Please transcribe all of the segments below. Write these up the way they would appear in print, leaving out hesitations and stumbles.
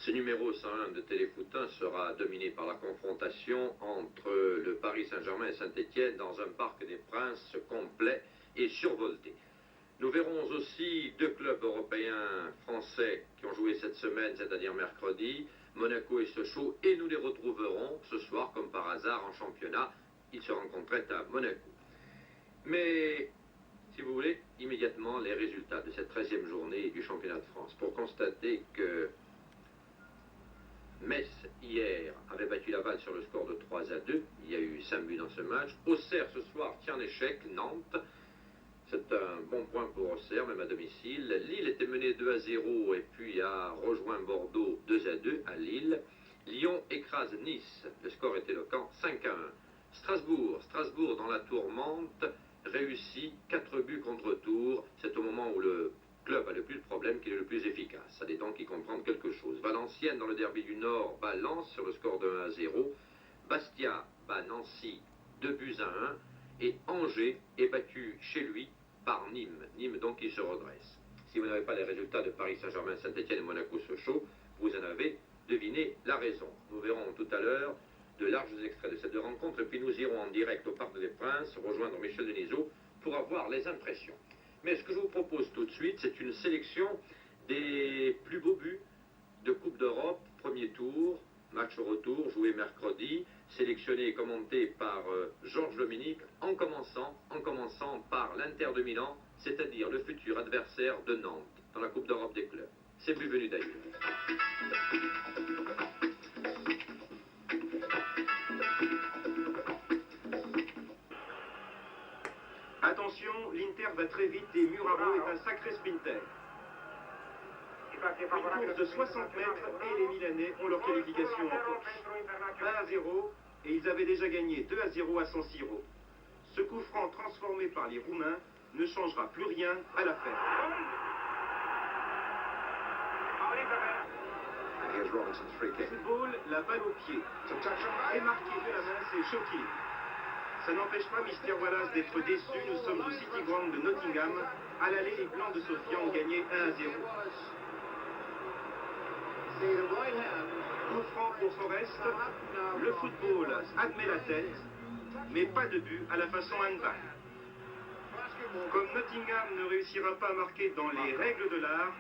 Ce numéro 101 de Téléfoot 1 sera dominé par la confrontation entre le Paris Saint-Germain et Saint-Étienne dans un Parc des Princes complet et survolté. Nous verrons aussi deux clubs européens français qui ont joué cette semaine, c'est-à-dire mercredi, Monaco et Sochaux, et nous les retrouverons ce soir, comme par hasard, en championnat. Ils se rencontraient à Monaco. Mais, si vous voulez, immédiatement les résultats de cette 13e journée du championnat de France, pour constater que Metz, hier, avait battu Laval sur le score de 3-2. Il y a eu 5 buts dans ce match. Auxerre, ce soir, tient en échec Nantes. C'est un bon point pour Auxerre, même à domicile. Lille était menée 2-0 et puis a rejoint Bordeaux 2-2 à Lille. Lyon écrase Nice. Le score est éloquent, 5-1. Strasbourg dans la tourmente, réussit 4 buts contre tour. C'est au moment où le club a le plus de problèmes qu'il est le plus efficace. Ça donc y comprendre quelque chose. Valenciennes dans le derby du Nord bat Lens sur le score de 1-0. Bastia bat Nancy 2-1. Et Angers est battu chez lui par Nîmes. Nîmes donc qui se redresse. Si vous n'avez pas les résultats de Paris Saint-Germain, Saint-Étienne et Monaco-Sochaux, vous en avez deviné la raison. Nous verrons tout à l'heure de larges extraits de ces deux rencontres et puis nous irons en direct au Parc des Princes rejoindre Michel Denisot pour avoir les impressions. Mais ce que je vous propose tout de suite, c'est une sélection des plus beaux buts de Coupe d'Europe, premier tour, match retour, joué mercredi, sélectionné et commenté par Georges Dominique, en commençant par l'Inter de Milan, c'est-à-dire le futur adversaire de Nantes, dans la Coupe d'Europe des clubs. C'est plus venu d'ailleurs. Attention, l'Inter va très vite et Muraro est un sacré sprinter. Une course de 60 mètres et les Milanais ont leur qualification en poche. 1-0 et ils avaient déjà gagné 2-0 à San Siro. Ce coup franc transformé par les Roumains ne changera plus rien à l'affaire. Football, la balle au pied. Et marqué de la main, c'est Shoki. Ça n'empêche pas Mister Wallace d'être déçu. Nous sommes au City Ground de Nottingham. À l'aller, les Blancs de Sofia ont gagné 1-0. Coup franc pour Forest. Le football admet la tête, mais pas de but à la façon handball. Comme Nottingham ne réussira pas à marquer dans les règles de l'art,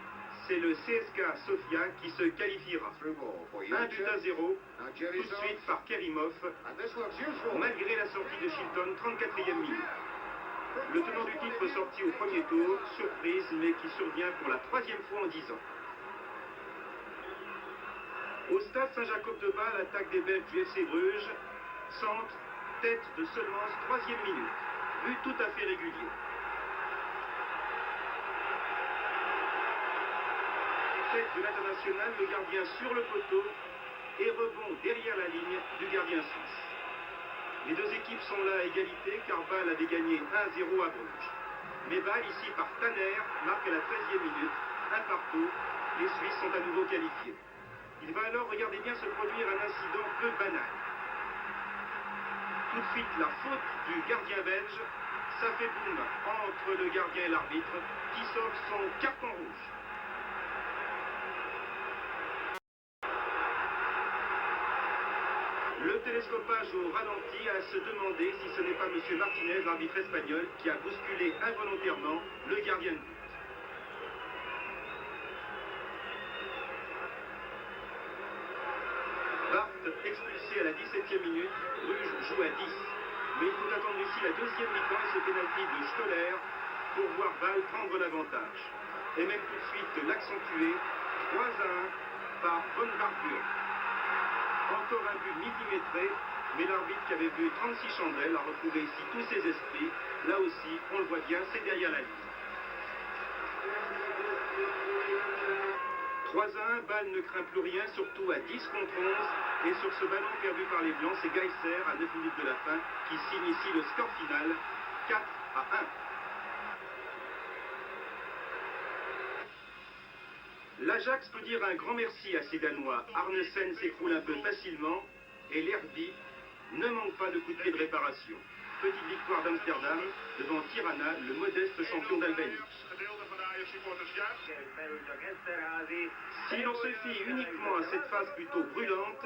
c'est le CSKA Sofia qui se qualifiera. 1-0, tout de suite par Kerimov, malgré la sortie de Shilton, 34e minute. Le tenant du titre sorti au premier tour, surprise, mais qui survient pour la 3e fois en 10 ans. Au stade Saint-Jacob-de-Bas, l'attaque des Belges du FC Bruges, centre, tête de seulement 3e minute. But tout à fait régulier. Tête de l'international, le gardien sur le poteau et rebond derrière la ligne du gardien suisse. Les deux équipes sont là à égalité car Bâle avait gagné 1-0 à Bruges. Mais Bâle, ici par Tanner, marque à la 13e minute, un partout. Les Suisses sont à nouveau qualifiés. Il va alors, regardez bien, se produire un incident peu banal. Tout de suite, la faute du gardien belge, ça fait boum entre le gardien et l'arbitre qui sort son carton rouge. Le télescopage au ralenti à se demander si ce n'est pas M. Martinez, l'arbitre espagnol, qui a bousculé involontairement le gardien de but. Barthes expulsé à la 17e minute, Bruges joue à 10. Mais il faut attendre ici la deuxième mi-temps et ce pénalty de Stoller pour voir Bâle prendre l'avantage. Et même tout de suite l'accentuer, 3-1 par Von Barbuur. Encore un but millimétré, mais l'arbitre qui avait vu 36 chandelles a retrouvé ici tous ses esprits. Là aussi, on le voit bien, c'est derrière la ligne. 3-1, Bâle ne craint plus rien, surtout à 10 contre 11. Et sur ce ballon perdu par les Blancs, c'est Geiser à 9 minutes de la fin qui signe ici le score final, 4-1. L'Ajax peut dire un grand merci à ses Danois. Arnesen s'écroule un peu facilement et l'Herby ne manque pas de coup de pied de réparation. Petite victoire d'Amsterdam devant Tirana, le modeste champion d'Albanie. Si l'on se fie uniquement à cette phase plutôt brûlante,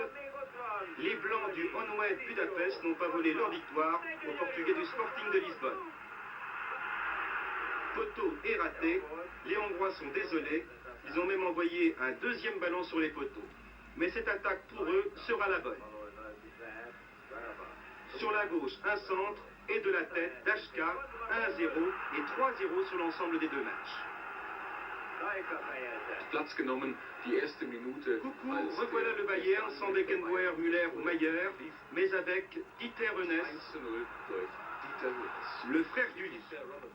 les Blancs du Honvéd Budapest n'ont pas volé leur victoire aux Portugais du Sporting de Lisbonne. Poteau est raté, les Hongrois sont désolés, ils ont même envoyé un deuxième ballon sur les poteaux. Mais cette attaque pour eux sera la bonne. Sur la gauche, un centre et de la tête d'Ashka, 1-0 et 3-0 sur l'ensemble des deux matchs. Platz genommen, die erste Minute. Coucou, revoilà le Bayern sans Beckenbauer, Müller ou Maier, mais avec Dieter Enes, 1-0 durch Dieter Enes. le frère du lit.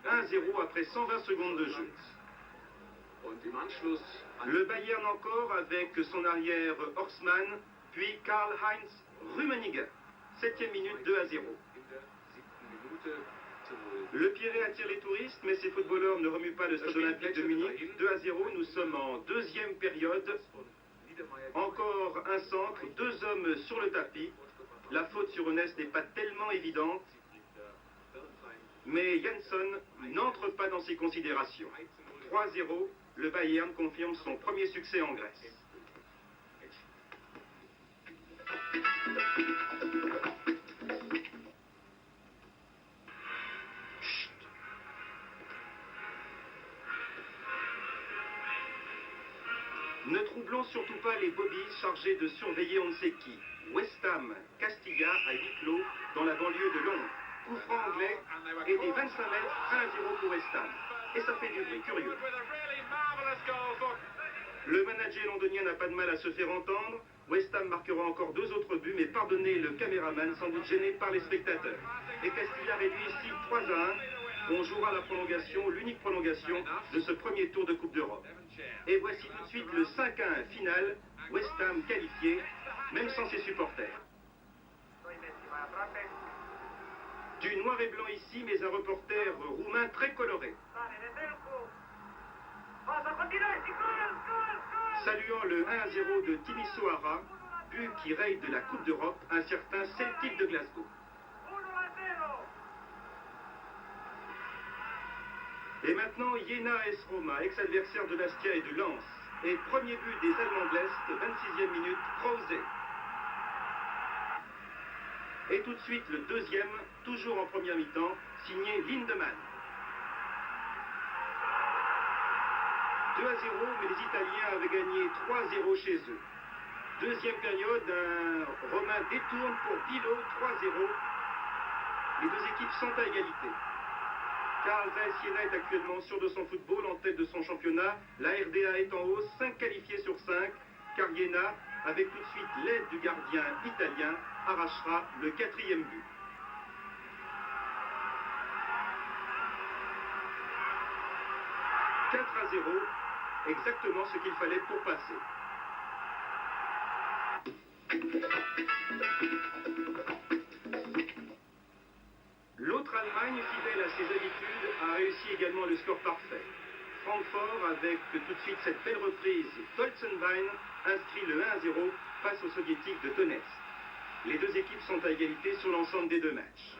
1-0 après 120 secondes de jeu. Und im Anschluss Le Bayern encore avec son arrière Horstmann, puis Karl-Heinz Rummenigge. 7e minute, 2-0. in der 7. Minute zu 0. Le Pirée attire les touristes, mais ces footballeurs ne remuent pas le stade olympique de Munich. 2-0, nous sommes en deuxième période. Encore un centre, deux hommes sur le tapis. La faute sur Enes n'est pas tellement évidente, mais Jansson n'entre pas dans ces considérations. 3-0, le Bayern confirme son premier succès en Grèce. Ne troublons surtout pas les bobbies chargés de surveiller on ne sait qui. West Ham, Castilla à huis clos dans la banlieue de Londres. Coup franc anglais et des 25 mètres, 1-0 pour West Ham. Et ça fait du bruit curieux. Le manager londonien n'a pas de mal à se faire entendre. West Ham marquera encore deux autres buts, mais pardonnez le caméraman sans doute gêné par les spectateurs. Et Castilla réduit ici 3-1. On jouera la prolongation, l'unique prolongation de ce premier tour de Coupe d'Europe. Et voici tout de suite le 5-1 final, West Ham qualifié, même sans ses supporters. Du noir et blanc ici, mais un reporter roumain très coloré. Saluant le 1-0 de Timisoara, but qui raye de la Coupe d'Europe un certain Celtic de Glasgow. Et maintenant, Jena AS Roma, ex-adversaire de Bastia et de Lens. Et premier but des Allemands de l'Est, 26e minute, Krause. Et tout de suite le deuxième, toujours en première mi-temps, signé Lindemann. 2-0, mais les Italiens avaient gagné 3-0 chez eux. Deuxième période, un Romain détourne pour Bilo, 3-0. Les deux équipes sont à égalité. Carl Zeiss Jena est actuellement sûr de son football en tête de son championnat. La RDA est en hausse, 5 qualifiés sur 5. Car Jena, avec tout de suite l'aide du gardien italien, arrachera le 4e but. « 4-0, exactement ce qu'il fallait pour passer. L'autre Allemagne, fidèle à ses habitudes, a réussi également le score parfait. Francfort, avec tout de suite cette belle reprise, Tolzenwein inscrit le 1-0 face aux soviétiques de Donetsk. Les deux équipes sont à égalité sur l'ensemble des deux matchs.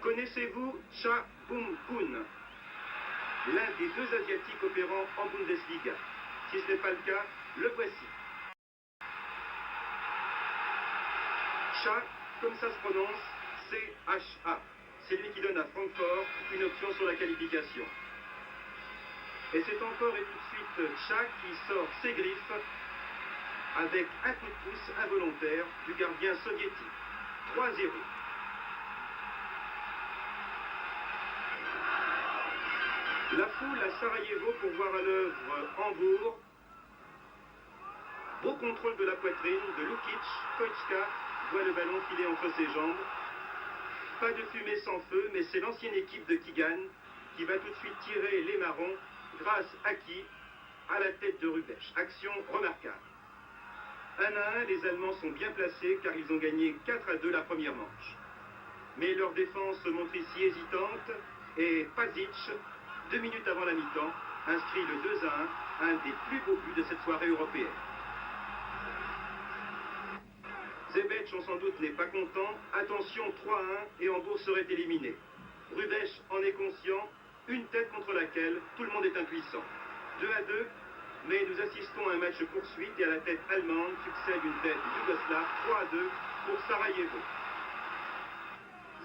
Connaissez-vous Cha Bum-Kun, l'un des deux Asiatiques opérant en Bundesliga? Si ce n'est pas le cas, le voici. Cha, comme ça se prononce, C-H-A. C'est lui qui donne à Francfort une option sur la qualification. Et c'est encore et tout de suite Cha qui sort ses griffes avec un coup de pouce involontaire du gardien soviétique. 3-0. La foule à Sarajevo pour voir à l'œuvre Hambourg. Beau contrôle de la poitrine de Lukic. Koitska voit le ballon filer entre ses jambes. Pas de fumée sans feu, mais c'est l'ancienne équipe de Kigan qui va tout de suite tirer les marrons grâce à qui? À la tête de Rubech. Action remarquable. 1-1, les Allemands sont bien placés car ils ont gagné 4-2 la première manche. Mais leur défense se montre ici hésitante et Pasic, 2 minutes avant la mi-temps, inscrit le 2-1, un des plus beaux buts de cette soirée européenne. Zebec, on sans doute n'est pas content. Attention, 3-1 et Hambourg serait éliminé. Rubech en est conscient. une tête contre laquelle tout le monde est impuissant. 2-2, mais nous assistons à un match poursuite et à la tête allemande succède une tête yougoslave. 3-2 pour Sarajevo.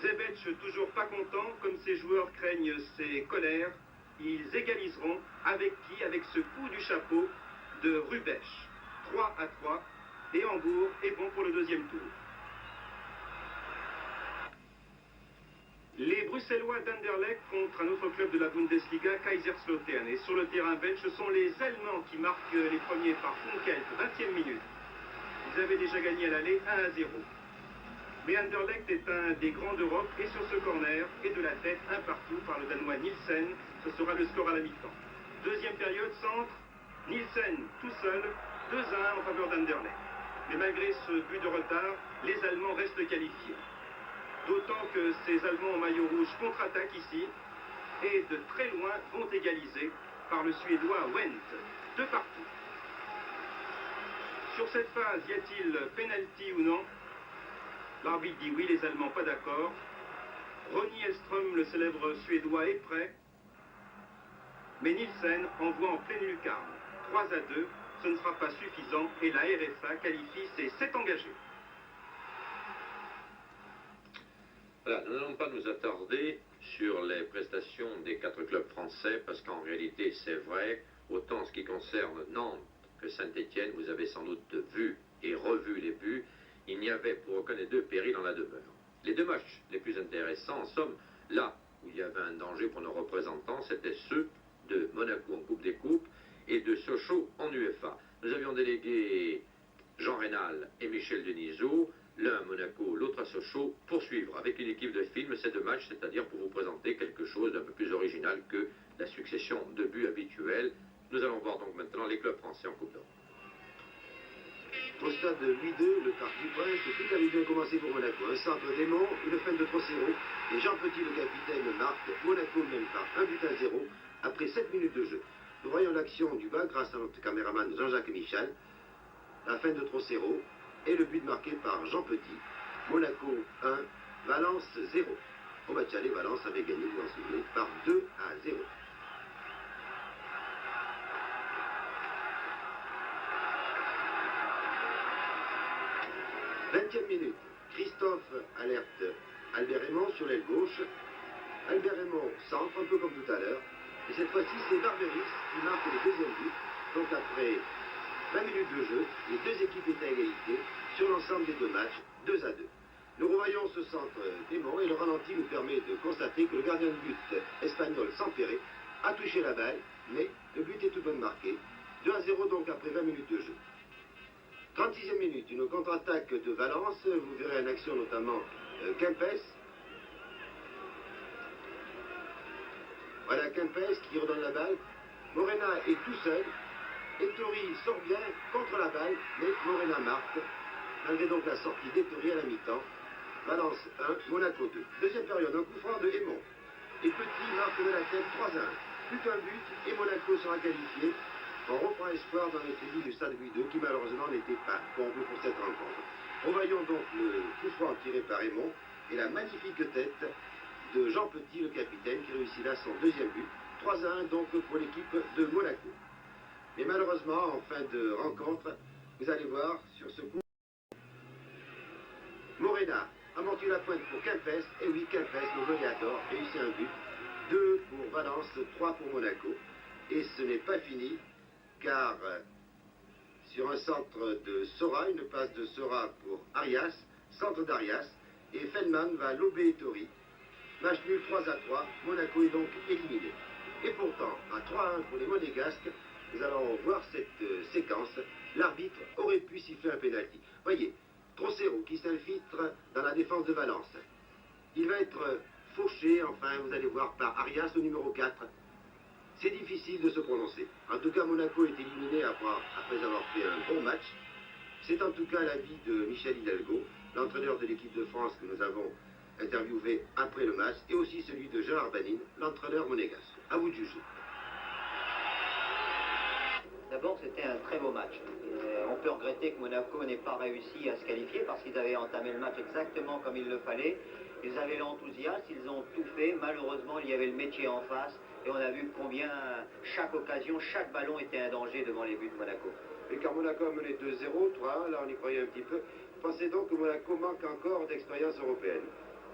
Zebec toujours pas content, comme ses joueurs craignent ses colères. Ils égaliseront avec qui? Avec ce coup du chapeau de Rubech. 3-3 et Hambourg est bon pour le deuxième tour. Les Bruxellois d'Anderlecht contre un autre club de la Bundesliga, Kaiserslautern. Et sur le terrain belge, ce sont les Allemands qui marquent les premiers par Funkel, 20e minute. Ils avaient déjà gagné à l'aller 1-0. Mais Anderlecht est un des grands d'Europe et sur ce corner et de la tête, un partout par le Danois Nielsen. Ce sera le score à la mi-temps. Deuxième période, centre, Nielsen tout seul, 2-1 en faveur d'Anderlecht. Mais malgré ce but de retard, les Allemands restent qualifiés. D'autant que ces Allemands en maillot rouge contre-attaquent ici et de très loin vont égaliser par le Suédois Wendt, de partout. Sur cette phase, y a-t-il penalty ou non? L'arbitre dit oui, les Allemands pas d'accord. Ronny Hellström, le célèbre Suédois, est prêt. Mais Nielsen envoie en pleine lucarne. 3-2, ce ne sera pas suffisant et la RFA qualifie ses 7 engagés. Voilà, nous n'allons pas nous attarder sur les prestations des 4 clubs français, parce qu'en réalité, c'est vrai, autant en ce qui concerne Nantes que Saint-Étienne, vous avez sans doute vu et revu les buts, il n'y avait pour aucun des deux péril dans la demeure. Les deux matchs les plus intéressants, en somme, là où il y avait un danger pour nos représentants, c'était ceux de Monaco en Coupe des Coupes et de Sochaux en UEFA. Nous avions délégué Jean Rénal et Michel Denisot, l'un à Monaco, l'autre à Sochaux, pour suivre avec une équipe de film ces deux matchs, c'est-à-dire pour vous présenter quelque chose d'un peu plus original que la succession de buts habituels. Nous allons voir donc maintenant les clubs français en Coupe d'Europe. Au stade de 8-2, le Parc du Prince, tout avait bien commencé pour Monaco. Un centre d'Aimont, une fin de Trossero, et Jean Petit, le capitaine, marque. Monaco mène par 1-0 après 7 minutes de jeu. Nous voyons l'action du bas grâce à notre caméraman Jean-Jacques Michel. La fin de Trossero et le but marqué par Jean Petit. Monaco 1, Valence 0. Au match aller, Valence avait gagné, vous en souvenez, par 2-0. Vingtième minute, Christophe alerte Albert Raymond sur l'aile gauche. Albert Raymond centre, un peu comme tout à l'heure. Et cette fois-ci, c'est Barberis qui marque le deuxième but. Donc après 20 minutes de jeu, les deux équipes étaient à égalité sur l'ensemble des deux matchs, 2-2. Nous revoyons ce centre d'Aimont et le ralenti nous permet de constater que le gardien de but espagnol Sampere a touché la balle, mais le but est tout de même marqué. 2-0 donc après 20 minutes de jeu. 36e minute, une contre-attaque de Valence, vous verrez en action notamment Kempes. Voilà Kempes qui redonne la balle. Morena est tout seul. Ettori sort bien contre la balle, mais Morena marque. Malgré donc la sortie d'Ettori à la mi-temps. Valence 1, Monaco 2. Deuxième période, un coup franc de Aimont. Et Petit marque de la tête 3-1. Plus qu'un but et Monaco sera qualifié. On reprend espoir dans les tribunes du stade Louis II qui malheureusement n'était pas comble pour cette rencontre. Revoyons donc le coup franc tiré par Aimont et la magnifique tête de Jean Petit, le capitaine, qui réussit là son deuxième but. 3-1 donc pour l'équipe de Monaco. Mais malheureusement, en fin de rencontre, vous allez voir sur ce coup, Morena a monté la pointe pour Kempes, et oui, Kempes, le goléador, réussit un but. 2 pour Valence, 3 pour Monaco. Et ce n'est pas fini, car sur un centre de Sora, une passe de Sora pour Arias, centre d'Arias, et Feldman va lober Ettori. Match nul 3-3, Monaco est donc éliminé. Et pourtant, à 3-1 pour les Monégasques, nous allons voir cette séquence. L'arbitre aurait pu siffler un pénalty. Voyez, Trossero qui s'infiltre dans la défense de Valence. Il va être fauché, enfin, vous allez voir, par Arias, le numéro 4. C'est difficile de se prononcer. En tout cas, Monaco est éliminé après avoir fait un bon match. C'est en tout cas l'avis de Michel Hidalgo, l'entraîneur de l'équipe de France que nous avons interviewé après le match, et aussi celui de Jean Arbanine, l'entraîneur monégasque. À vous de juger. D'abord, c'était un très beau match. On peut regretter que Monaco n'ait pas réussi à se qualifier parce qu'ils avaient entamé le match exactement comme il le fallait. Ils avaient l'enthousiasme, ils ont tout fait. Malheureusement, il y avait le métier en face et on a vu combien chaque occasion, chaque ballon était un danger devant les buts de Monaco. Et car Monaco a mené 2-0, 3-1, là on y croyait un petit peu. Pensez donc que Monaco manque encore d'expérience européenne?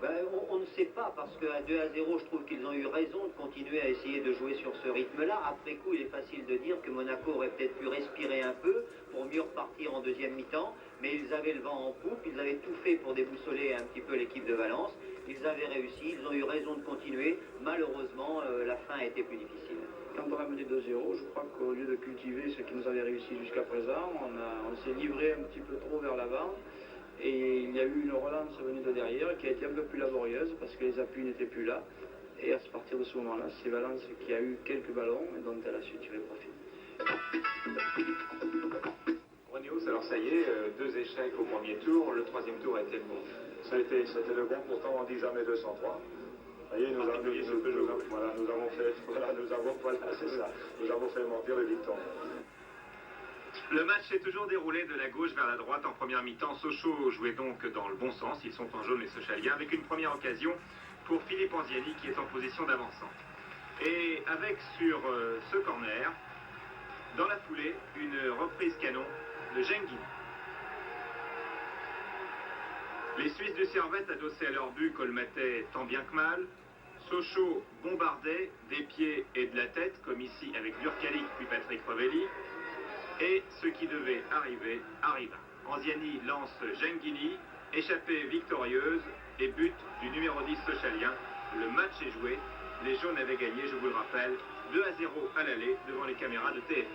Ben, on ne sait pas, parce qu'à 2-0, je trouve qu'ils ont eu raison de continuer à essayer de jouer sur ce rythme-là. Après coup, il est facile de dire que Monaco aurait peut-être pu respirer un peu pour mieux repartir en deuxième mi-temps, mais ils avaient le vent en poupe, ils avaient tout fait pour déboussoler un petit peu l'équipe de Valence. Ils avaient réussi, ils ont eu raison de continuer. Malheureusement, la fin a été plus difficile. Quand on a mené 2-0, je crois qu'au lieu de cultiver ce qui nous avait réussi jusqu'à présent, on s'est livré un petit peu trop vers l'avant. Et il y a eu une relance venue de derrière qui a été un peu plus laborieuse parce que les appuis n'étaient plus là. Et à partir de ce moment-là, c'est Valence qui a eu quelques ballons et dont elle a su tirer profit. Renéus, alors ça y est, 2 échecs au premier tour, le troisième tour a été le bon. C'était le bon, pourtant on dit jamais 203. Vous voyez, nous avons fait mentir le dicton. Le match s'est toujours déroulé de la gauche vers la droite en première mi-temps. Sochaux jouait donc dans le bon sens, ils sont en jaune les Sochaliens, avec une première occasion pour Philippe Anziani qui est en position d'avancement. Et avec sur ce corner, dans la foulée, une reprise canon de Genghini. Les Suisses du Servette adossés à leur but colmataient tant bien que mal. Sochaux bombardait des pieds et de la tête, comme ici avec Durkalic puis Patrick Rovelli. Et ce qui devait arriver, arriva. Anziani lance Genghini, échappée victorieuse et but du numéro 10 sochalien. Le match est joué. Les jaunes avaient gagné, je vous le rappelle, 2-0 à l'aller devant les caméras de TF1.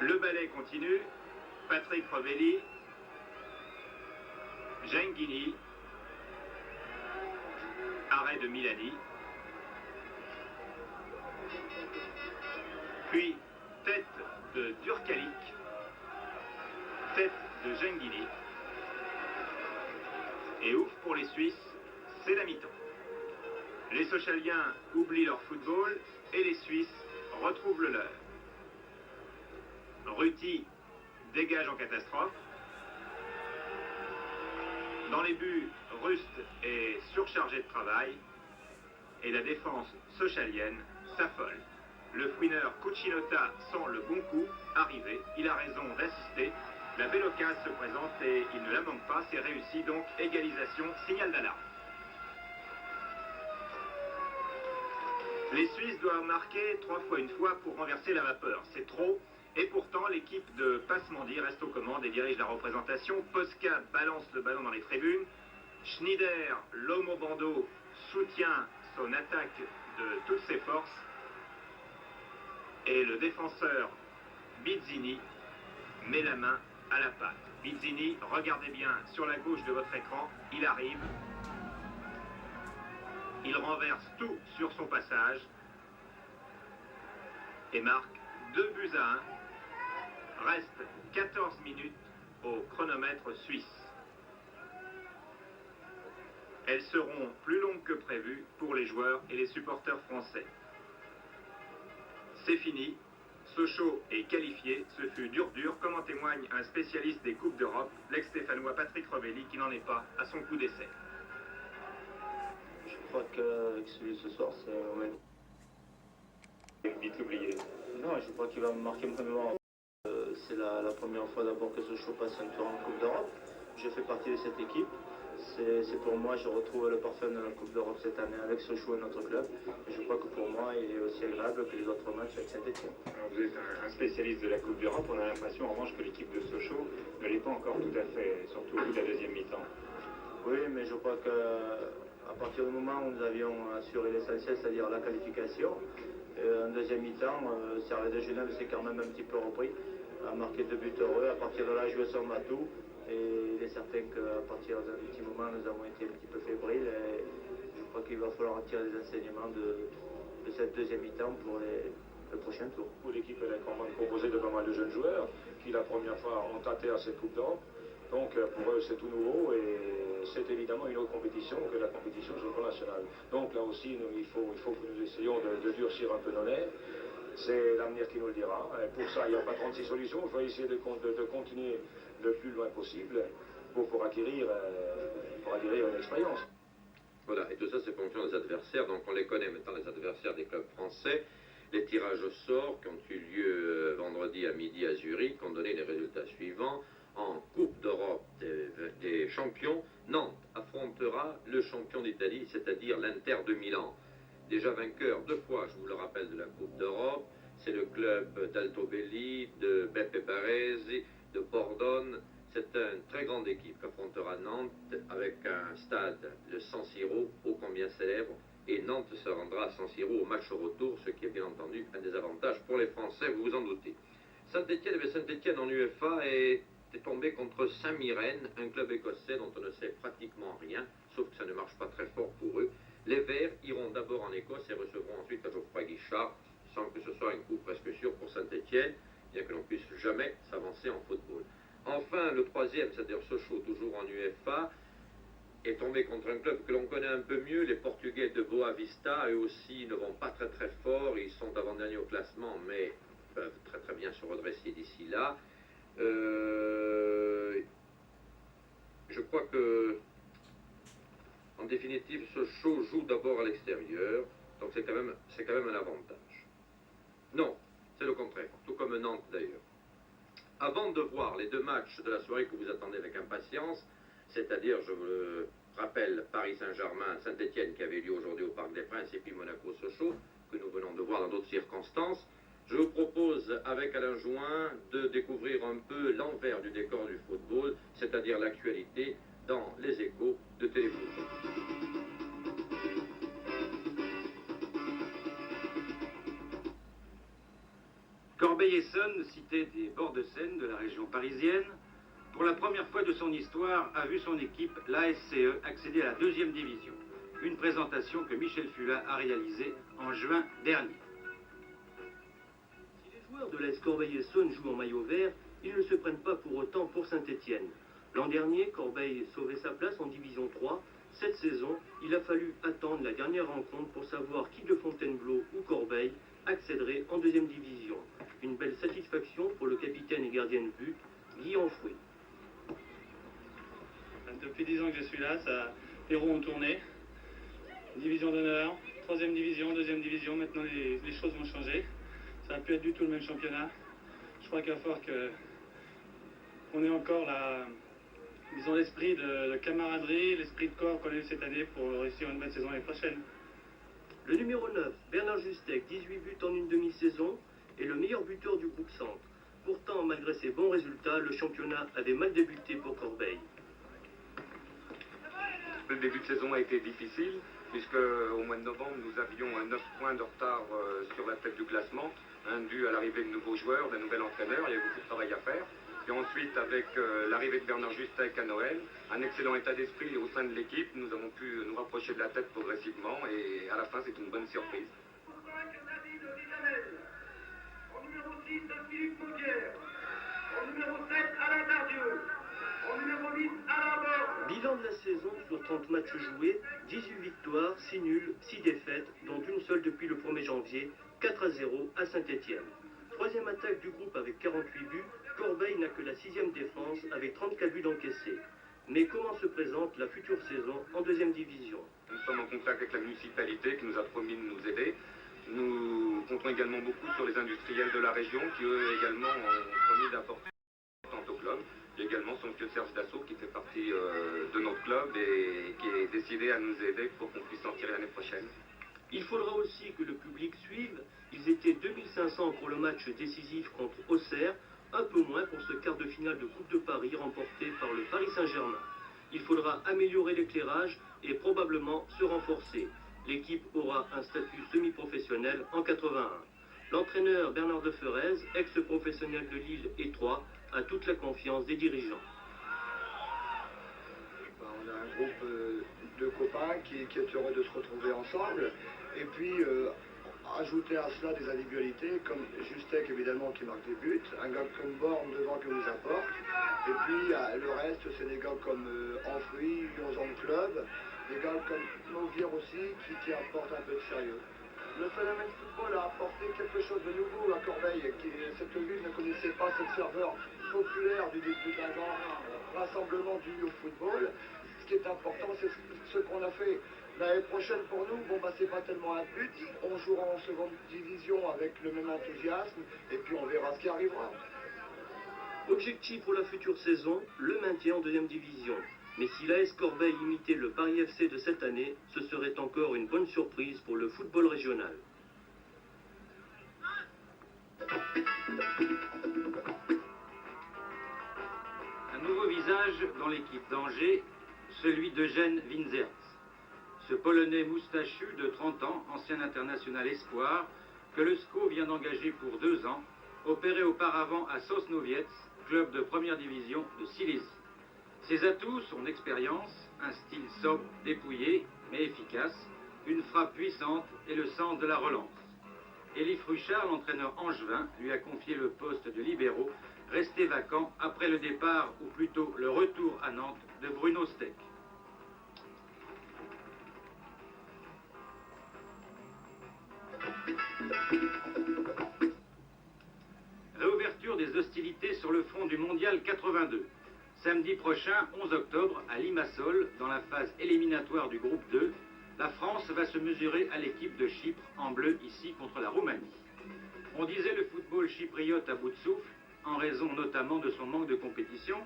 Le ballet continue. Patrick Rovelli, Genghini, arrêt de Milani. Puis, tête de Durkalic, tête de Genghini. Et ouf pour les Suisses, c'est la mi-temps. Les Sochaliens oublient leur football et les Suisses retrouvent le leur. Ruti dégage en catastrophe. Dans les buts, Rust est surchargé de travail. Et la défense sochalienne s'affole. Le fouineur Cucinota sent le bon coup arriver. Il a raison d'assister. La belle occasion se présente et il ne la manque pas. C'est réussi, donc égalisation, signal d'alarme. Les Suisses doivent marquer 3 fois une fois pour renverser la vapeur. C'est trop. Et pourtant, l'équipe de Passmandy reste aux commandes et dirige la représentation. Posca balance le ballon dans les tribunes. Schneider, l'homme au bandeau, soutient son attaque de toutes ses forces. Et le défenseur Bizzini met la main à la pâte. Bizzini, regardez bien sur la gauche de votre écran, il arrive. Il renverse tout sur son passage et marque 2-1. Reste 14 minutes au chronomètre suisse. Elles seront plus longues que prévu pour les joueurs et les supporters français. C'est fini. Sochaux est qualifié. Ce fut dur, comme en témoigne un spécialiste des Coupes d'Europe, l'ex-stéphanois Patrick Rovelli, qui n'en est pas à son coup d'essai. Je crois qu'avec celui de ce soir, c'est au même. Vite oublié. Non, je crois qu'il va me marquer mon mémoire. C'est la première fois d'abord que Sochaux passe un tour en Coupe d'Europe. Je fais partie de cette équipe. C'est pour moi, je retrouve le parfum de la Coupe d'Europe cette année avec Sochaux et notre club. Et je crois que pour moi, il est aussi agréable que les autres matchs avec Saint-Etienne. Vous êtes un spécialiste de la Coupe d'Europe. On a l'impression en revanche que l'équipe de Sochaux ne l'est pas encore tout à fait, surtout au bout de la deuxième mi-temps. Oui, mais je crois qu'à partir du moment où nous avions assuré l'essentiel, c'est-à-dire la qualification, en deuxième mi-temps, Servette de Genève s'est quand même un petit peu repris, a marqué 2 buts heureux. À partir de là, joué son matou. Et il est certain qu'à partir d'un petit moment, nous avons été un petit peu fébriles. Et je crois qu'il va falloir en tirer des enseignements de cette deuxième mi-temps pour le prochain tour. L'équipe est quand même composée de pas mal de jeunes joueurs qui, la première fois, ont tâté à cette Coupe d'Europe. Donc pour eux, c'est tout nouveau et c'est évidemment une autre compétition que la compétition sur le plan national. Donc là aussi, il faut que nous essayions de durcir un peu nos nerfs. C'est l'avenir qui nous le dira. Et pour ça, il n'y a pas 36 solutions. Il faut essayer de continuer le plus loin possible pour acquérir une expérience. Voilà, et tout ça c'est fonction des adversaires, donc on les connaît maintenant, les adversaires des clubs français. Les tirages au sort qui ont eu lieu vendredi à midi à Zurich ont donné les résultats suivants. En Coupe d'Europe des champions, Nantes affrontera le champion d'Italie, c'est-à-dire l'Inter de Milan. Déjà vainqueur 2 fois, je vous le rappelle, de la Coupe d'Europe. C'est le club d'Altobelli, de Beppe Baresi, de Bordone. C'est une très grande équipe qu'affrontera Nantes avec un stade, le San Siro, ô combien célèbre. Et Nantes se rendra à San Siro au match retour, ce qui est bien entendu un des avantages pour les Français, vous vous en doutez. Saint-Étienne en UEFA est tombé contre Saint-Mirren, un club écossais dont on ne sait pratiquement rien, sauf que ça ne marche pas très fort pour eux. Les Verts iront d'abord en Écosse et recevront ensuite à Geoffroy Guichard, sans que ce soit un coup presque sûr pour Saint-Étienne, bien que l'on puisse jamais s'avancer en football. Enfin, le troisième, c'est-à-dire Sochaux, toujours en UEFA, est tombé contre un club que l'on connaît un peu mieux, les Portugais de Boa Vista. Eux aussi ne vont pas très très fort, ils sont avant-derniers au classement, mais peuvent très très bien se redresser d'ici là. Je crois que, en définitive, Sochaux joue d'abord à l'extérieur, donc c'est quand même un avantage. Non, c'est le contraire, tout comme Nantes d'ailleurs. Avant de voir les 2 matchs de la soirée que vous attendez avec impatience, c'est-à-dire, je vous le rappelle, Paris Saint-Germain, Saint-Étienne qui avait lieu aujourd'hui au Parc des Princes, et puis Monaco-Sochaux, que nous venons de voir dans d'autres circonstances, je vous propose, avec Alain Jouin, de découvrir un peu l'envers du décor du football, c'est-à-dire l'actualité dans les échos de Téléfoot. Corbeil-Essonnes, cité des bords de Seine de la région parisienne, pour la première fois de son histoire, a vu son équipe, l'ASCE, accéder à la 2e division. Une présentation que Michel Fulat a réalisée en juin dernier. Si les joueurs de l'AS Corbeil-Essonnes jouent en maillot vert, ils ne se prennent pas pour autant pour Saint-Étienne. L'an dernier, Corbeil sauvait sa place en division 3. Cette saison, il a fallu attendre la dernière rencontre pour savoir qui de Fontainebleau ou Corbeil accéderait en 2e division. Une belle satisfaction pour le capitaine et gardien de but, Guy Enfoué. Depuis 10 ans que je suis là, les roues ont tourné. Division d'honneur, 3e division, 2e division, maintenant les choses vont changer. Ça va plus être du tout le même championnat. Je crois qu'il va falloir qu'on ait encore l'esprit de camaraderie, l'esprit de corps qu'on a eu cette année pour réussir une bonne saison l'année prochaine. Le numéro 9, Bernard Justec, 18 buts en une demi-saison, est le meilleur buteur du groupe centre. Pourtant, malgré ses bons résultats, le championnat avait mal débuté pour Corbeil. Le début de saison a été difficile, puisque au mois de novembre, nous avions 9 points de retard sur la tête du classement, dû à l'arrivée de nouveaux joueurs, d'un nouvel entraîneur, il y avait beaucoup de travail à faire. Et ensuite, avec l'arrivée de Bernard Justec à Noël, un excellent état d'esprit au sein de l'équipe, nous avons pu nous rapprocher de la tête progressivement, et à la fin, c'est une bonne surprise. En numéro 6, Philippe Maudière. En numéro 7, Alain Tardieu. En numéro 8, Alain Borg. Bilan de la saison sur 30 matchs joués, 18 victoires, 6 nuls, 6 défaites, dont une seule depuis le 1er janvier, 4-0 à Saint-Étienne. 3e attaque du groupe avec 48 buts, Corbeil n'a que la 6e défense avec 34 buts encaissés. Mais comment se présente la future saison en 2e division? Nous sommes en contact avec la municipalité qui nous a promis de nous aider. Nous comptons également beaucoup sur les industriels de la région qui eux également ont promis d'apporter au club. Il y a également son monsieur Serge Dassault qui fait partie de notre club et qui est décidé à nous aider pour qu'on puisse s'en tirer l'année prochaine. Il faudra aussi que le public suive. Ils étaient 2500 pour le match décisif contre Auxerre, un peu moins pour ce quart de finale de Coupe de Paris remporté par le Paris Saint-Germain. Il faudra améliorer l'éclairage et probablement se renforcer. L'équipe aura un statut semi-professionnel en 81. L'entraîneur Bernard de Ferez, ex-professionnel de Lille et Troyes, a toute la confiance des dirigeants. On a un groupe de copains qui est heureux de se retrouver ensemble. Et puis, ajouter à cela des individualités, comme Justec évidemment qui marque des buts, un gars comme Born devant qui nous apporte. Et puis, le reste, c'est des gars comme Enfouy, 11 ans de club, des gars comme Mauvière aussi qui apportent un peu de sérieux. Le phénomène football a apporté quelque chose de nouveau à Corbeil. Cette ville ne connaissait pas cette ferveur populaire d'un grand rassemblement dû au football. Ce qui est important, c'est ce qu'on a fait. L'année prochaine pour nous, bon bah c'est pas tellement un but, on jouera en seconde division avec le même enthousiasme, et puis on verra ce qui arrivera. Objectif pour la future saison, le maintien en deuxième division. Mais si l'AS Corbeil imitait le Paris FC de cette année, ce serait encore une bonne surprise pour le football régional. Un nouveau visage dans l'équipe d'Angers, celui d'Eugène Winzerz. Ce Polonais moustachu de 30 ans, ancien international espoir, que le SCO vient d'engager pour 2 ans, opéré auparavant à Sosnowiec, club de première division de Silésie. Ses atouts, son expérience, un style sobre, dépouillé, mais efficace, une frappe puissante et le sens de la relance. Élie Fruchard, l'entraîneur angevin, lui a confié le poste de libéro, resté vacant après le départ, ou plutôt le retour à Nantes, de Bruno Steck. Réouverture des hostilités sur le front du Mondial 82. Samedi prochain, 11 octobre, à Limassol, dans la phase éliminatoire du groupe 2, la France va se mesurer à l'équipe de Chypre, en bleu ici contre la Roumanie. On disait le football chypriote à bout de souffle, en raison notamment de son manque de compétition.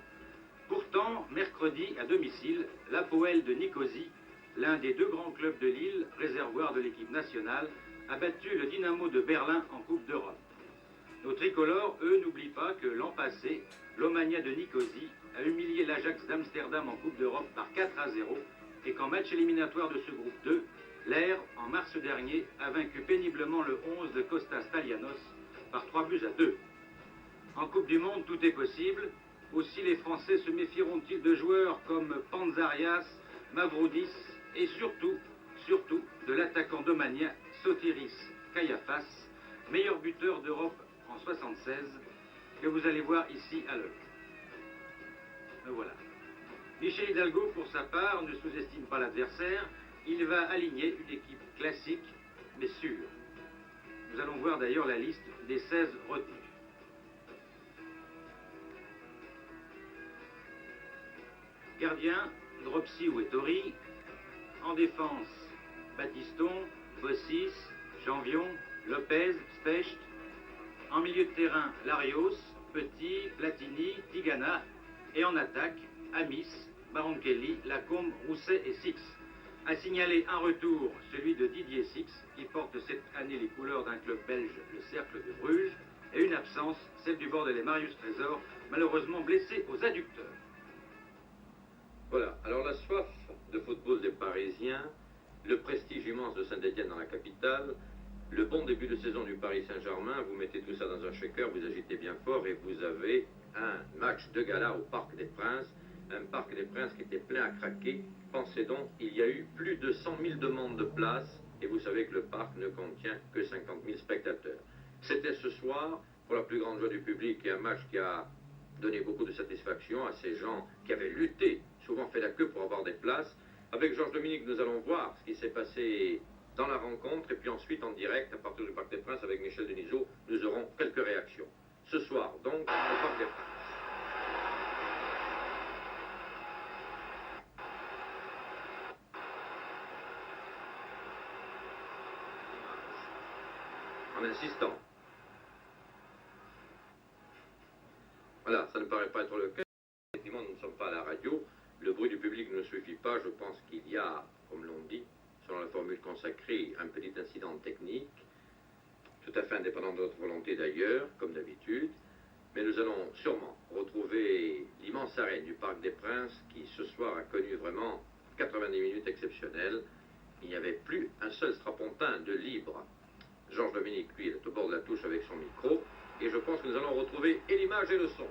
Pourtant, mercredi, à domicile, l'Hapoel de Nicosie, l'un des 2 grands clubs de l'île, réservoir de l'équipe nationale, a battu le Dynamo de Berlin en Coupe d'Europe. Nos tricolores, eux, n'oublient pas que l'an passé, l'Omania de Nicosie a humilié l'Ajax d'Amsterdam en Coupe d'Europe par 4-0 et qu'en match éliminatoire de ce groupe 2, l'Air, en mars dernier, a vaincu péniblement le 11 de Kostas Stalianos par 3-2. En Coupe du Monde, tout est possible. Aussi, les Français se méfieront-ils de joueurs comme Panzarias, Mavroudis et surtout de l'attaquant d'Omania, Sotiris Kayafas, meilleur buteur d'Europe en 76, que vous allez voir ici à l'œuvre. Me voilà. Michel Hidalgo, pour sa part, ne sous-estime pas l'adversaire. Il va aligner une équipe classique, mais sûre. Nous allons voir d'ailleurs la liste des 16 retenus. Gardien, Dropsy ou Ettori. En défense, Battiston, Bossis, Janvion, Lopez, Specht. En milieu de terrain, Larios, Petit, Platini, Tigana. Et en attaque, Amis, Baronkeli, Lacombe, Rousset et Six. A signaler un retour, celui de Didier Six, qui porte cette année les couleurs d'un club belge, le Cercle de Bruges, et une absence, celle du Bordelais Marius Trésor, malheureusement blessé aux adducteurs. Voilà, alors la soif de football des Parisiens, le prestige immense de Saint-Étienne dans la capitale, le bon début de saison du Paris Saint-Germain, vous mettez tout ça dans un shaker, vous agitez bien fort et vous avez un match de gala au Parc des Princes, un Parc des Princes qui était plein à craquer. Pensez donc, il y a eu plus de 100 000 demandes de places et vous savez que le parc ne contient que 50 000 spectateurs. C'était ce soir, pour la plus grande joie du public, et un match qui a donné beaucoup de satisfaction à ces gens qui avaient lutté, souvent fait la queue pour avoir des places. Avec Georges Dominique, nous allons voir ce qui s'est passé dans la rencontre, et puis ensuite en direct, à partir du Parc des Princes, avec Michel Denisot, nous aurons quelques réactions. Ce soir, donc, au Parc des Princes. En insistant. Voilà, ça ne paraît pas être le cas. Effectivement, nous ne sommes pas à la radio. Le bruit du public ne suffit pas. Je pense qu'il y a, comme l'on dit, selon la formule consacrée, un petit incident technique, tout à fait indépendant de notre volonté d'ailleurs, comme d'habitude. Mais nous allons sûrement retrouver l'immense arène du Parc des Princes qui, ce soir, a connu vraiment 90 minutes exceptionnelles. Il n'y avait plus un seul strapontin de libre. Georges Dominique, lui, est au bord de la touche avec son micro. Et je pense que nous allons retrouver et l'image et le son.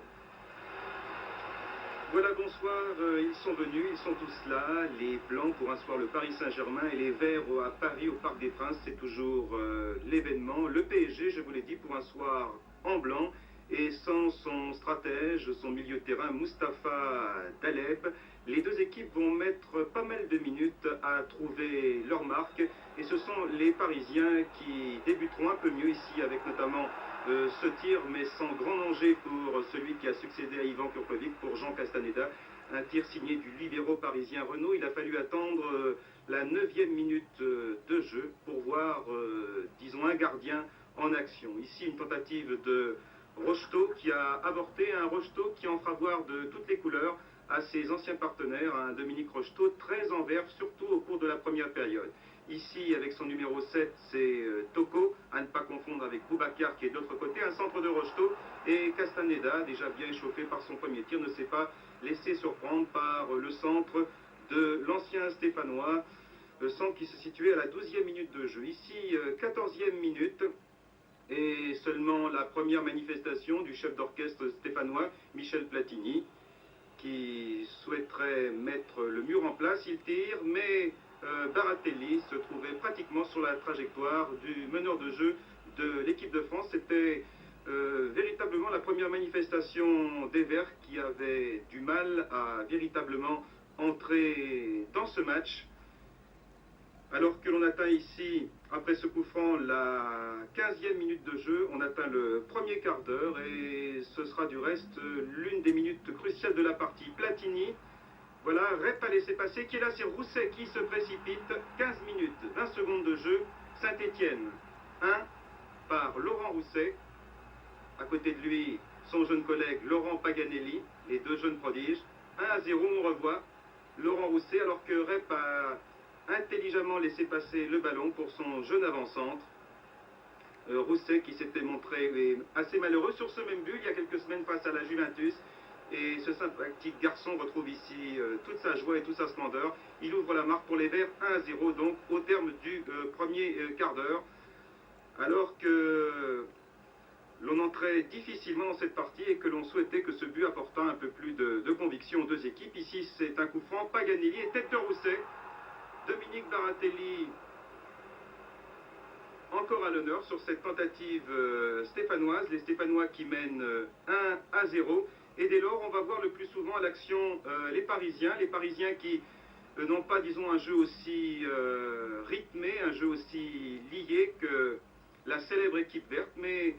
Voilà, bonsoir, ils sont venus, ils sont tous là, les blancs pour asseoir le Paris Saint-Germain et les verts à Paris, au Parc des Princes, c'est toujours l'événement. Le PSG, je vous l'ai dit, pour un soir en blanc et sans son stratège, son milieu de terrain, Mustapha Daleb. Les deux équipes vont mettre pas mal de minutes à trouver leur marque et ce sont les Parisiens qui débuteront un peu mieux ici avec notamment ce tir, mais sans grand danger pour celui qui a succédé à Ivan Kurkovic, pour Jean Castaneda. un tir signé du libéro parisien Renaud. Il a fallu attendre la 9e minute de jeu pour voir, disons, un gardien en action. Ici, une tentative de Rocheteau qui a avorté, un Rocheteau qui en fera voir de toutes les couleurs à ses anciens partenaires, un Dominique Rocheteau très en verve, surtout au cours de la première période. Ici, avec son numéro 7, c'est Toko, à ne pas confondre avec Boubacar qui est de l'autre côté, un centre de Rocheteau, et Castaneda, déjà bien échauffé par son premier tir, ne s'est pas laissé surprendre par le centre de l'ancien Stéphanois, le centre qui se situait à la 12e minute de jeu. Ici, 14e minute, et seulement la première manifestation du chef d'orchestre stéphanois, Michel Platini, qui souhaiterait mettre le mur en place. Il tire, mais Baratelli se trouvait pratiquement sur la trajectoire du meneur de jeu de l'équipe de France. C'était véritablement la première manifestation des Verts qui avaient du mal à véritablement entrer dans ce match. Alors que l'on atteint ici, après ce coup franc, la 15e minute de jeu, on atteint le premier quart d'heure et ce sera du reste l'une des minutes cruciales de la partie. Platini, voilà, Rep a laissé passer, qui est là, c'est Rousset qui se précipite, 15 minutes, 20 secondes de jeu, Saint-Étienne, 1 par Laurent Rousset, à côté de lui, son jeune collègue Laurent Paganelli, les deux jeunes prodiges, 1-0, on revoit Laurent Rousset, alors que Rep a intelligemment laissé passer le ballon pour son jeune avant-centre. Rousset qui s'était montré assez malheureux sur ce même but il y a quelques semaines face à la Juventus. Et ce sympathique garçon retrouve ici toute sa joie et toute sa splendeur. Il ouvre la marque pour les Verts, 1-0 donc au terme du premier quart d'heure. Alors que l'on entrait difficilement dans cette partie et que l'on souhaitait que ce but apportât un peu plus de conviction aux deux équipes. Ici c'est un coup franc, Paganelli et tête de Rousset. Dominique Baratelli encore à l'honneur sur cette tentative stéphanoise, les Stéphanois qui mènent 1-0, et dès lors on va voir le plus souvent à l'action les Parisiens qui n'ont pas, disons, un jeu aussi rythmé, un jeu aussi lié que la célèbre équipe verte, mais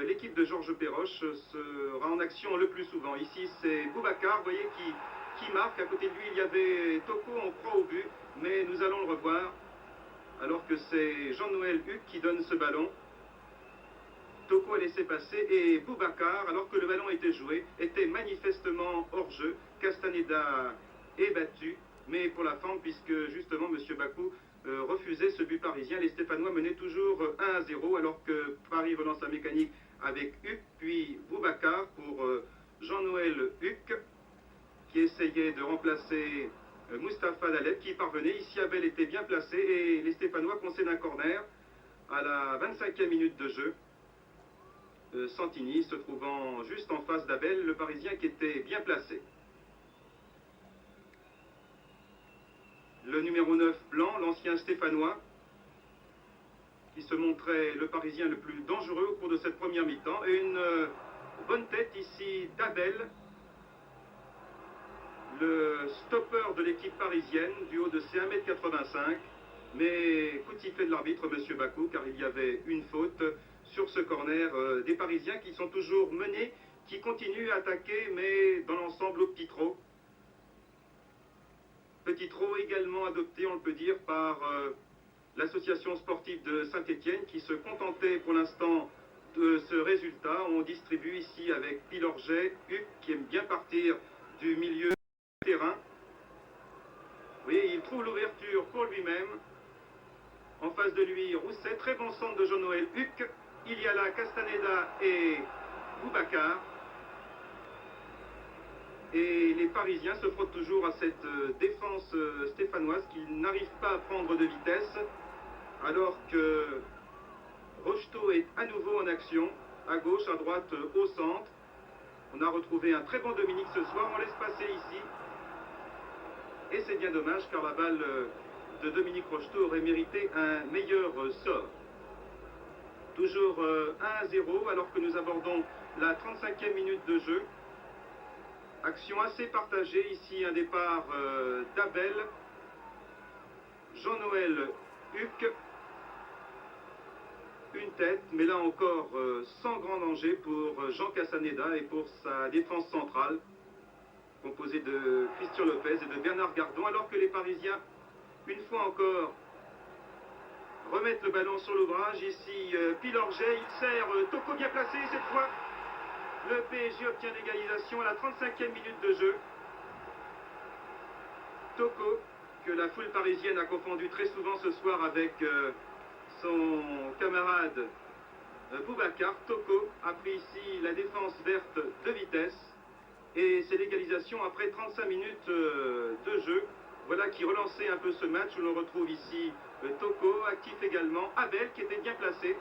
l'équipe de Georges Perroche sera en action le plus souvent. Ici c'est Boubacar, vous voyez, qui marque, à côté de lui il y avait Toko, on croit au but, mais nous allons le revoir, alors que c'est Jean-Noël Huc qui donne ce ballon. Toko a laissé passer, et Boubacar, alors que le ballon était joué, était manifestement hors jeu. Castaneda est battu, mais pour la forme, puisque justement M. Bakou refusait ce but parisien. Les Stéphanois menaient toujours 1-0, alors que Paris relance la mécanique avec Huc, puis Boubacar pour Jean-Noël Huc, qui essayait de remplacer Mustapha Daleb, qui parvenait. Ici Abel était bien placé et les Stéphanois concèdent un corner à la 25e minute de jeu. Santini se trouvant juste en face d'Abel, le Parisien qui était bien placé. Le numéro 9 Blanc, l'ancien Stéphanois, qui se montrait le Parisien le plus dangereux au cours de cette première mi-temps. Et une bonne tête ici d'Abel, le stopper de l'équipe parisienne, du haut de ses 1m85, mais coup de sifflet de l'arbitre, M. Bakou, car il y avait une faute sur ce corner des Parisiens qui sont toujours menés, qui continuent à attaquer, mais dans l'ensemble au petit trot. Petit trot également adopté, on le peut dire, par l'association sportive de Saint-Étienne, qui se contentait pour l'instant de ce résultat. On distribue ici avec Pilorget, Huc, qui aime bien partir du milieu terrain. Oui, il trouve l'ouverture pour lui-même. En face de lui, Rousset, très bon centre de Jean-Noël Huc. Il y a là Castaneda et Boubacar. Et les Parisiens se frottent toujours à cette défense stéphanoise qui n'arrive pas à prendre de vitesse, alors que Rocheteau est à nouveau en action, à gauche, à droite, au centre. On a retrouvé un très bon Dominique ce soir, on laisse passer ici. Et c'est bien dommage, car la balle de Dominique Rocheteau aurait mérité un meilleur sort. Toujours 1-0, alors que nous abordons la 35e minute de jeu. Action assez partagée, ici un départ d'Abel, Jean-Noël Huc, une tête, mais là encore sans grand danger pour Jean Castaneda et pour sa défense centrale. composé de Christian Lopez et de Bernard Gardon, alors que les Parisiens, une fois encore, remettent le ballon sur l'ouvrage. Ici, Pilorget, il sert, Toko bien placé cette fois. Le PSG obtient l'égalisation à la 35e minute de jeu. Toko, que la foule parisienne a confondu très souvent ce soir avec son camarade Boubacar. Toko a pris ici la défense verte de vitesse. Et c'est l'égalisation après 35 minutes de jeu. Voilà qui relançait un peu ce match où l'on retrouve ici Toko, actif également, Abel qui était bien placé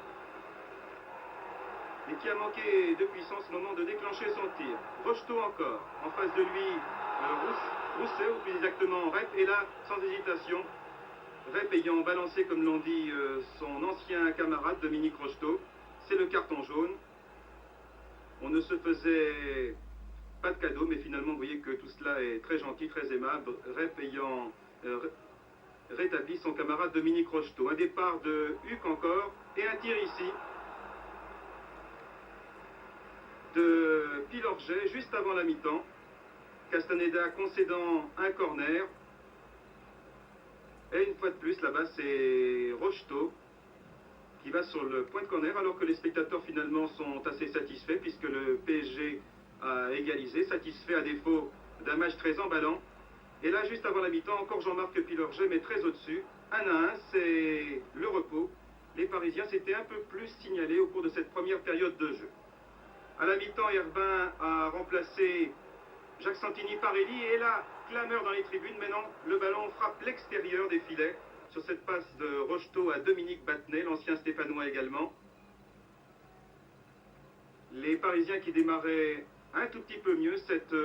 et qui a manqué de puissance au moment de déclencher son tir. Rocheteau encore, en face de lui Rousset, ou plus exactement Rep, et là, sans hésitation, Rep ayant balancé, comme l'on dit, son ancien camarade Dominique Rocheteau, c'est le carton jaune. On ne se faisait pas de cadeau, mais finalement, vous voyez que tout cela est très gentil, très aimable. Rep ayant rétabli son camarade Dominique Rocheteau. Un départ de Huc encore, et un tir ici de Pilorget, juste avant la mi-temps. Castaneda concédant un corner. Et une fois de plus, là-bas, c'est Rocheteau qui va sur le point de corner, alors que les spectateurs finalement sont assez satisfaits, puisque le PSG a égalisé, satisfait à défaut d'un match très emballant. Et là, juste avant la mi-temps, encore Jean-Marc Pilorget, mais très au-dessus. 1-1, c'est le repos. Les Parisiens s'étaient un peu plus signalés au cours de cette première période de jeu. À la mi-temps, Herbin a remplacé Jacques Santini-Parelli, et là, clameur dans les tribunes. Maintenant, le ballon frappe l'extérieur des filets sur cette passe de Rocheteau à Dominique Battenet, l'ancien Stéphanois également. Les Parisiens qui démarraient un tout petit peu mieux cette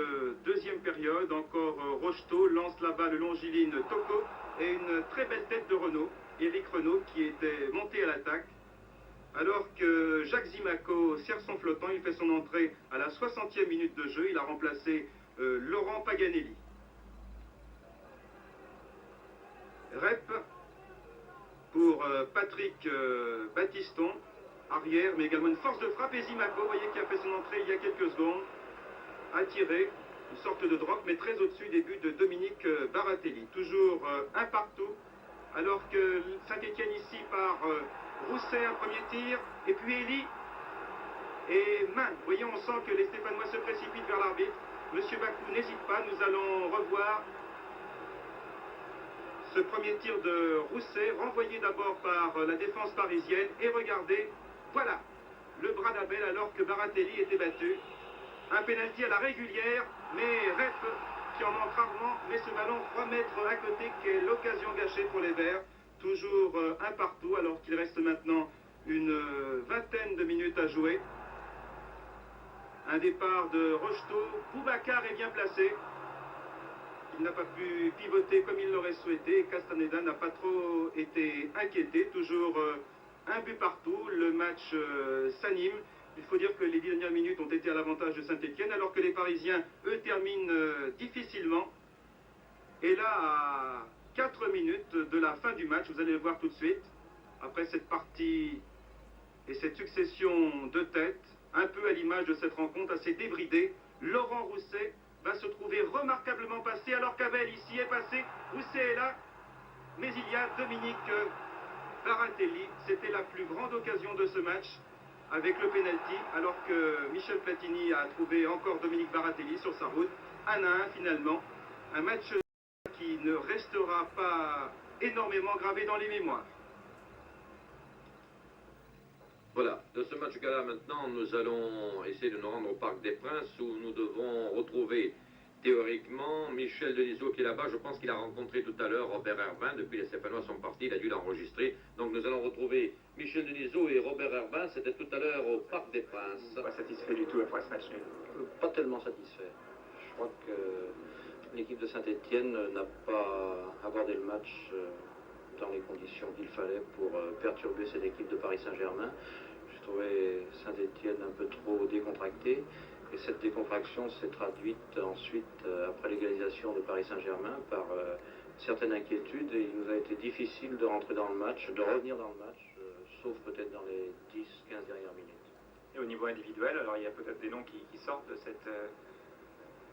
deuxième période. Encore Rocheteau lance là-bas le longiligne Toko et une très belle tête de Renaud, Éric Renaud, qui était monté à l'attaque. Alors que Jacques Zimaco sert son flottant, il fait son entrée à la 60e minute de jeu. Il a remplacé Laurent Paganelli. Rep pour Patrick Battiston, arrière, mais également une force de frappe. Et Zimaco, vous voyez, qui a fait son entrée il y a quelques secondes, a tiré une sorte de drop, mais très au-dessus des buts de Dominique Baratelli. Toujours un partout, alors que Saint-Étienne ici par Rousset, un premier tir, et puis Elie et Main. Vous voyez, on sent que les Stéphanois se précipitent vers l'arbitre. Monsieur Bakou n'hésite pas, nous allons revoir ce premier tir de Rousset, renvoyé d'abord par la défense parisienne, et regardez, voilà, le bras d'Abel alors que Baratelli était battu. Un pénalty à la régulière, mais Rep qui en manque rarement, mais ce ballon 3 mètres à côté qui est l'occasion gâchée pour les Verts. Toujours un partout, alors qu'il reste maintenant une vingtaine de minutes à jouer. Un départ de Rocheteau. Boubacar est bien placé. Il n'a pas pu pivoter comme il l'aurait souhaité. Castaneda n'a pas trop été inquiété. Toujours un but partout. Le match s'anime. Il faut dire que les 10 dernières minutes ont été à l'avantage de Saint-Étienne, alors que les Parisiens, eux, terminent difficilement. Et là, à 4 minutes de la fin du match, vous allez le voir tout de suite, après cette partie et cette succession de têtes, un peu à l'image de cette rencontre assez débridée, Laurent Rousset va se trouver remarquablement passé, alors qu'Abel ici est passé. Rousset est là, mais il y a Dominique Baratelli. C'était la plus grande occasion de ce match, avec le pénalty, alors que Michel Platini a trouvé encore Dominique Baratelli sur sa route. 1-1 finalement, un match qui ne restera pas énormément gravé dans les mémoires. Voilà, de ce match gala maintenant, nous allons essayer de nous rendre au Parc des Princes, où nous devons retrouver théoriquement Michel Denisot qui est là-bas. Je pense qu'il a rencontré tout à l'heure Robert Herbin. Depuis les Stéphanois sont partis, il a dû l'enregistrer. Donc nous allons retrouver Michel Denisot et Robert Herbin. C'était tout à l'heure au Parc des Princes. Pas satisfait du tout après ce match. Pas tellement satisfait. Je crois que l'équipe de Saint-Étienne n'a pas abordé le match dans les conditions qu'il fallait pour perturber cette équipe de Paris Saint-Germain. Je trouvais Saint-Étienne un peu trop décontracté. Et cette décontraction s'est traduite ensuite, après l'égalisation de Paris Saint-Germain, par certaines inquiétudes. Et il nous a été difficile de rentrer dans le match, de revenir dans le match, sauf peut-être dans les 10-15 dernières minutes. Et au niveau individuel, alors il y a peut-être des noms qui sortent de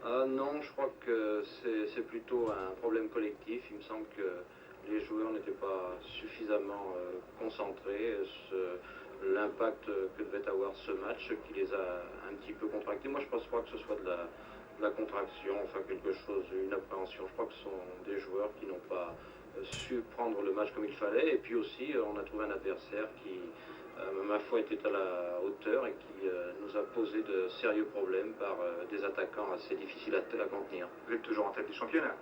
Non, je crois que c'est plutôt un problème collectif. Il me semble que les joueurs n'étaient pas suffisamment concentrés. L'impact que devait avoir ce match qui les a un petit peu contractés. Moi, je ne pense pas que ce soit de la contraction, enfin quelque chose, une appréhension. Je crois que ce sont des joueurs qui n'ont pas su prendre le match comme il fallait. Et puis aussi, on a trouvé un adversaire qui, ma foi, était à la hauteur et qui nous a posé de sérieux problèmes par des attaquants assez difficiles à contenir. Vous êtes toujours en tête du championnat.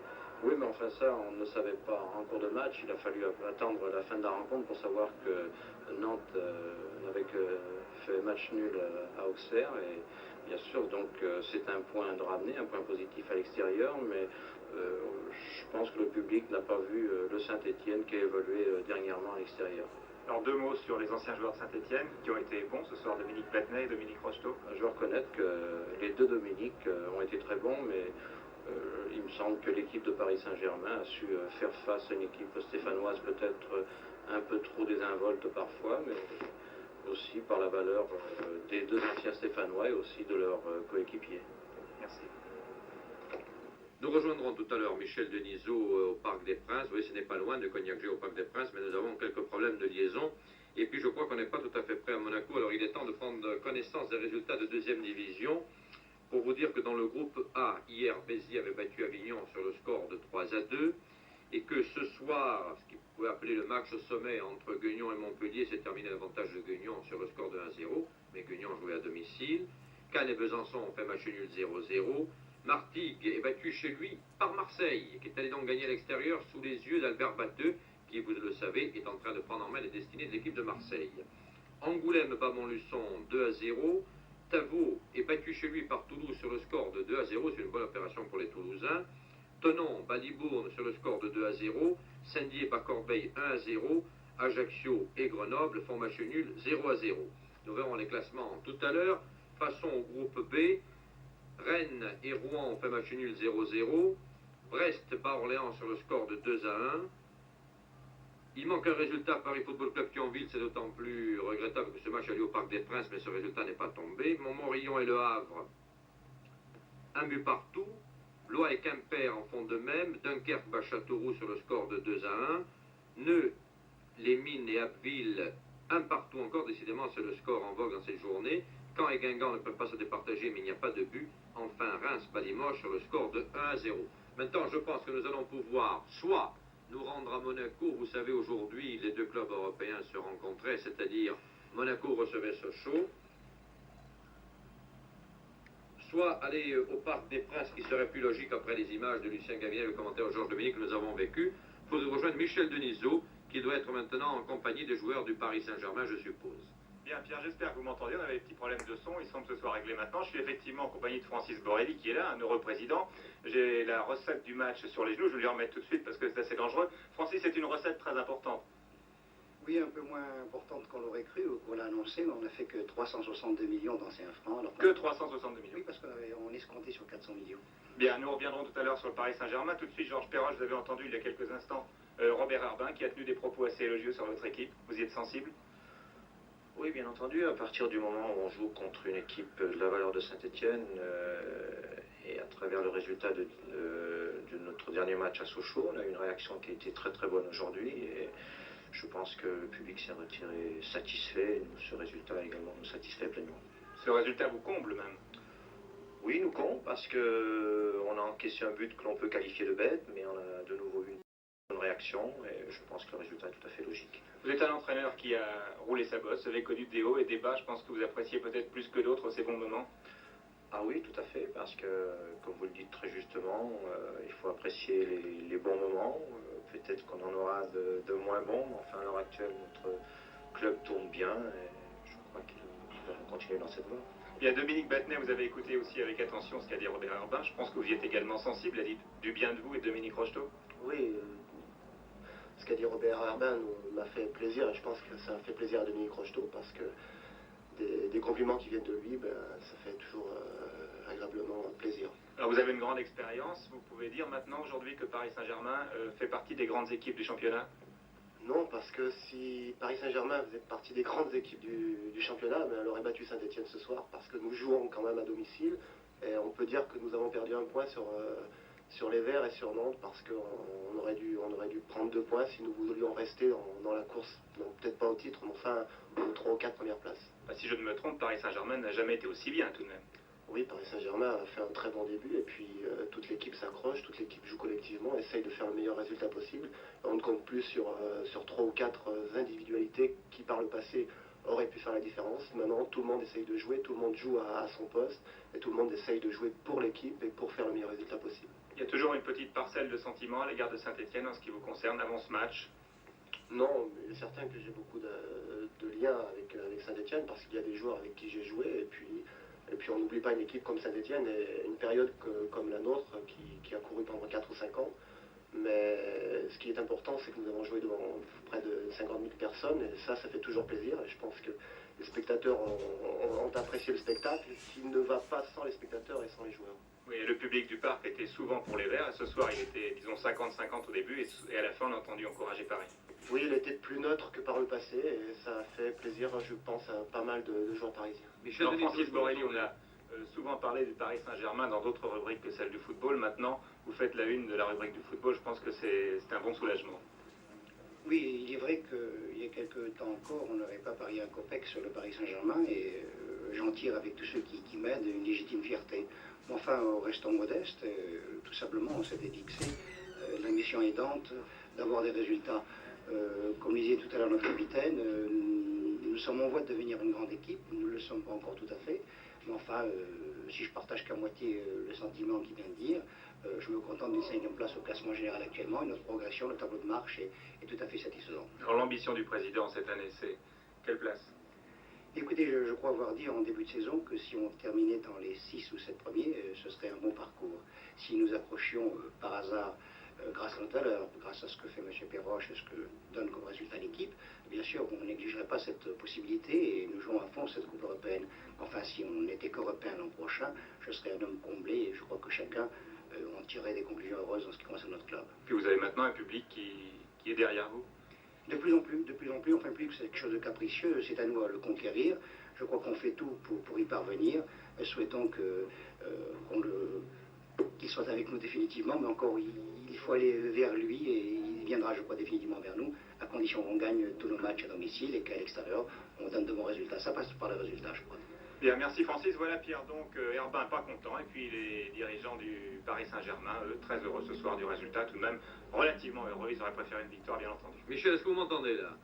Oui, mais enfin ça, on ne savait pas en cours de match. Il a fallu attendre la fin de la rencontre pour savoir que Nantes n'avait que fait match nul à Auxerre. Et bien sûr, donc c'est un point de ramener, un point positif à l'extérieur, mais je pense que le public n'a pas vu le Saint-Étienne qui a évolué dernièrement à l'extérieur. Alors 2 mots sur les anciens joueurs de Saint-Étienne qui ont été bons ce soir, Dominique Battenet et Dominique Rocheteau. Je dois reconnaître que les deux Dominique ont été très bons, mais il me semble que l'équipe de Paris Saint-Germain a su faire face à une équipe stéphanoise peut-être un peu trop désinvolte parfois, mais aussi par la valeur des deux anciens stéphanois et aussi de leurs coéquipiers. Merci. Nous rejoindrons tout à l'heure Michel Denisot au Parc des Princes. Oui, ce n'est pas loin de Cognac-G au Parc des Princes, mais nous avons quelques problèmes de liaison. Et puis je crois qu'on n'est pas tout à fait prêt à Monaco. Alors il est temps de prendre connaissance des résultats de deuxième division. Pour vous dire que dans le groupe A, hier, Béziers avait battu Avignon sur le score de 3-2. Et que ce soir, ce qu'il pouvait appeler le match au sommet entre Guignon et Montpellier s'est terminé à l'avantage de Guignon sur le score de 1-0. Mais Guignon jouait à domicile. Cannes et Besançon ont fait match nul 0-0. Martigues est battu chez lui par Marseille, qui est allé donc gagner à l'extérieur sous les yeux d'Albert Batteux, qui, vous le savez, est en train de prendre en main les destinées de l'équipe de Marseille. Angoulême bat Montluçon 2-0. Tavaux est battu chez lui par Toulouse sur le score de 2-0. C'est une bonne opération pour les Toulousains. Thonon bat Libourne sur le score de 2-0. Saint-Dié bat Corbeil 1-0. Ajaccio et Grenoble font match nul 0-0. Nous verrons les classements tout à l'heure. Passons au groupe B. Rennes et Rouen ont fait match nul 0-0. Brest bat Orléans sur le score de 2-1. Il manque un résultat Paris Football Club Thionville, c'est d'autant plus regrettable que ce match a lieu au Parc des Princes, mais ce résultat n'est pas tombé. Montmorillon et Le Havre, un but partout. Blois et Quimper en font de même. Dunkerque bat Châteauroux sur le score de 2-1. Neu, les Mines et Abbeville, un partout encore. Décidément, c'est le score en vogue dans cette journée. Caen et Guingamp ne peuvent pas se départager, mais il n'y a pas de but. Enfin, Reims bat Limoges sur le score de 1-0. Maintenant, je pense que nous allons pouvoir soit nous rendre à Monaco. Vous savez, aujourd'hui, les deux clubs européens se rencontraient, c'est-à-dire Monaco recevait Sochaux. Soit aller au Parc des Princes, qui serait plus logique après les images de Lucien Gavinet et le commentaire de Georges Dominique que nous avons vécu, pour rejoindre Michel Denisot, qui doit être maintenant en compagnie des joueurs du Paris Saint-Germain, je suppose. Bien, Pierre, j'espère que vous m'entendez. On avait des petits problèmes de son. Il semble que ce soit réglé maintenant. Je suis effectivement en compagnie de Francis Borelli, qui est là, un heureux président. J'ai la recette du match sur les genoux. Je vais lui remettre tout de suite parce que c'est assez dangereux. Francis, c'est une recette très importante. Oui, un peu moins importante qu'on l'aurait cru ou qu'on l'a annoncé, mais on n'a fait que 362 millions d'anciens francs. Alors que 362 millions. Oui, parce qu'on escomptait sur 400 millions. Bien, nous reviendrons tout à l'heure sur le Paris Saint-Germain. Tout de suite, Georges Perroche, vous avez entendu il y a quelques instants Robert Herbin qui a tenu des propos assez élogieux sur votre équipe. Vous y êtes sensible? Oui, bien entendu, à partir du moment où on joue contre une équipe de la valeur de Saint-Étienne et à travers le résultat de notre dernier match à Sochaux, on a eu une réaction qui a été très très bonne aujourd'hui et je pense que le public s'est retiré satisfait et ce résultat également nous satisfait pleinement. Ce résultat vous comble même? Oui, nous comble parce qu'on a encaissé un but que l'on peut qualifier de bête, mais on a de nouveau eu une réaction et je pense que le résultat est tout à fait logique. Vous êtes un entraîneur qui a roulé sa bosse, vous avez connu des hauts et des bas, je pense que vous appréciez peut-être plus que d'autres ces bons moments. Ah oui, tout à fait, parce que, comme vous le dites très justement, il faut apprécier les bons moments. Peut-être qu'on en aura de moins bons, mais enfin à l'heure actuelle, notre club tourne bien et je crois qu'il va continuer dans cette voie. Bien, Dominique Battenet, vous avez écouté aussi avec attention ce qu'a dit Robert Herbin. Je pense que vous y êtes également sensible, à dire du bien de vous et de Dominique Rocheteau. Oui, ce qu'a dit Robert Herbin m'a fait plaisir et je pense que ça a fait plaisir à Dominique Rocheteau parce que des compliments qui viennent de lui, ça fait toujours agréablement plaisir. Alors vous avez une grande expérience, vous pouvez dire maintenant aujourd'hui que Paris Saint-Germain fait partie des grandes équipes du championnat? Non, parce que si Paris Saint-Germain faisait partie des grandes équipes du championnat, elle aurait battu Saint-Étienne ce soir parce que nous jouons quand même à domicile. Et on peut dire que nous avons perdu un point sur les Verts et sur Nantes parce qu'on aurait dû prendre 2 points si nous voulions rester dans la course. Donc peut-être pas au titre, mais enfin aux 3 ou 4 premières places. Si je ne me trompe, Paris Saint-Germain n'a jamais été aussi bien tout de même. Oui, Paris Saint-Germain a fait un très bon début et puis toute l'équipe s'accroche, toute l'équipe joue collectivement, essaye de faire le meilleur résultat possible. On ne compte plus sur 3 ou 4 individualités qui par le passé auraient pu faire la différence. Maintenant, tout le monde essaye de jouer, tout le monde joue à son poste et tout le monde essaye de jouer pour l'équipe et pour faire le meilleur résultat possible. Il y a toujours une petite parcelle de sentiment à l'égard de Saint-Etienne en ce qui vous concerne avant ce match? Non, il est certain que j'ai beaucoup de liens avec Saint-Etienne parce qu'il y a des joueurs avec qui j'ai joué et puis on n'oublie pas une équipe comme Saint-Etienne et une période comme la nôtre qui a couru pendant 4 ou 5 ans. Mais ce qui est important, c'est que nous avons joué devant près de 50 000 personnes et ça fait toujours plaisir. Et je pense que les spectateurs ont apprécié le spectacle, qui ne va pas sans les spectateurs et sans les joueurs. Oui, et le public du parc était souvent pour les Verts et ce soir il était, disons, 50-50 au début et à la fin on a entendu encourager Paris. Oui, il était plus neutre que par le passé et ça a fait plaisir, je pense, à pas mal de joueurs parisiens. Francis Borelli, on a souvent parlé du Paris Saint-Germain dans d'autres rubriques que celle du football. Maintenant, vous faites la une de la rubrique du football. Je pense que c'est un bon soulagement. Oui, il est vrai qu'il y a quelques temps encore, on n'aurait pas parié un copec sur le Paris Saint-Germain et j'en tire avec tous ceux qui m'aident une légitime fierté. Mais enfin, restons modestes, tout simplement, on s'était fixé la mission aidante d'avoir des résultats. Comme le disait tout à l'heure notre capitaine, nous sommes en voie de devenir une grande équipe, nous ne le sommes pas encore tout à fait, mais enfin, si je partage qu'à moitié le sentiment qu'il vient de dire, je me contente d'une 5e place au classement général actuellement et notre progression, le tableau de marche est tout à fait satisfaisant. Alors l'ambition du président cette année, c'est quelle place? Écoutez, je crois avoir dit en début de saison que si on terminait dans les 6 ou 7 premiers, ce serait un bon parcours. Si nous accrochions par hasard, grâce à notre valeur, grâce à ce que fait M. Perroche et ce que donne comme résultat l'équipe, bien sûr, on n'exigerait pas cette possibilité et nous jouons à fond cette Coupe européenne. Enfin, si on n'était qu'européen l'an prochain, je serais un homme comblé et je crois que chacun en tirerait des conclusions heureuses en ce qui concerne notre club. Puis vous avez maintenant un public qui est derrière vous? De plus en plus, enfin plus que c'est quelque chose de capricieux, c'est à nous à le conquérir. Je crois qu'on fait tout pour y parvenir. Souhaitons qu'il soit avec nous définitivement, mais encore il faut aller vers lui et il viendra, je crois, définitivement vers nous, à condition qu'on gagne tous nos matchs à domicile et qu'à l'extérieur, on donne de bons résultats. Ça passe par les résultats, je crois. Bien, merci Francis. Voilà Pierre, donc Herbin pas content, et puis les dirigeants du Paris Saint-Germain, eux, très heureux ce soir du résultat, tout de même relativement heureux. Ils auraient préféré une victoire, bien entendu. Michel, est-ce que vous m'entendez là?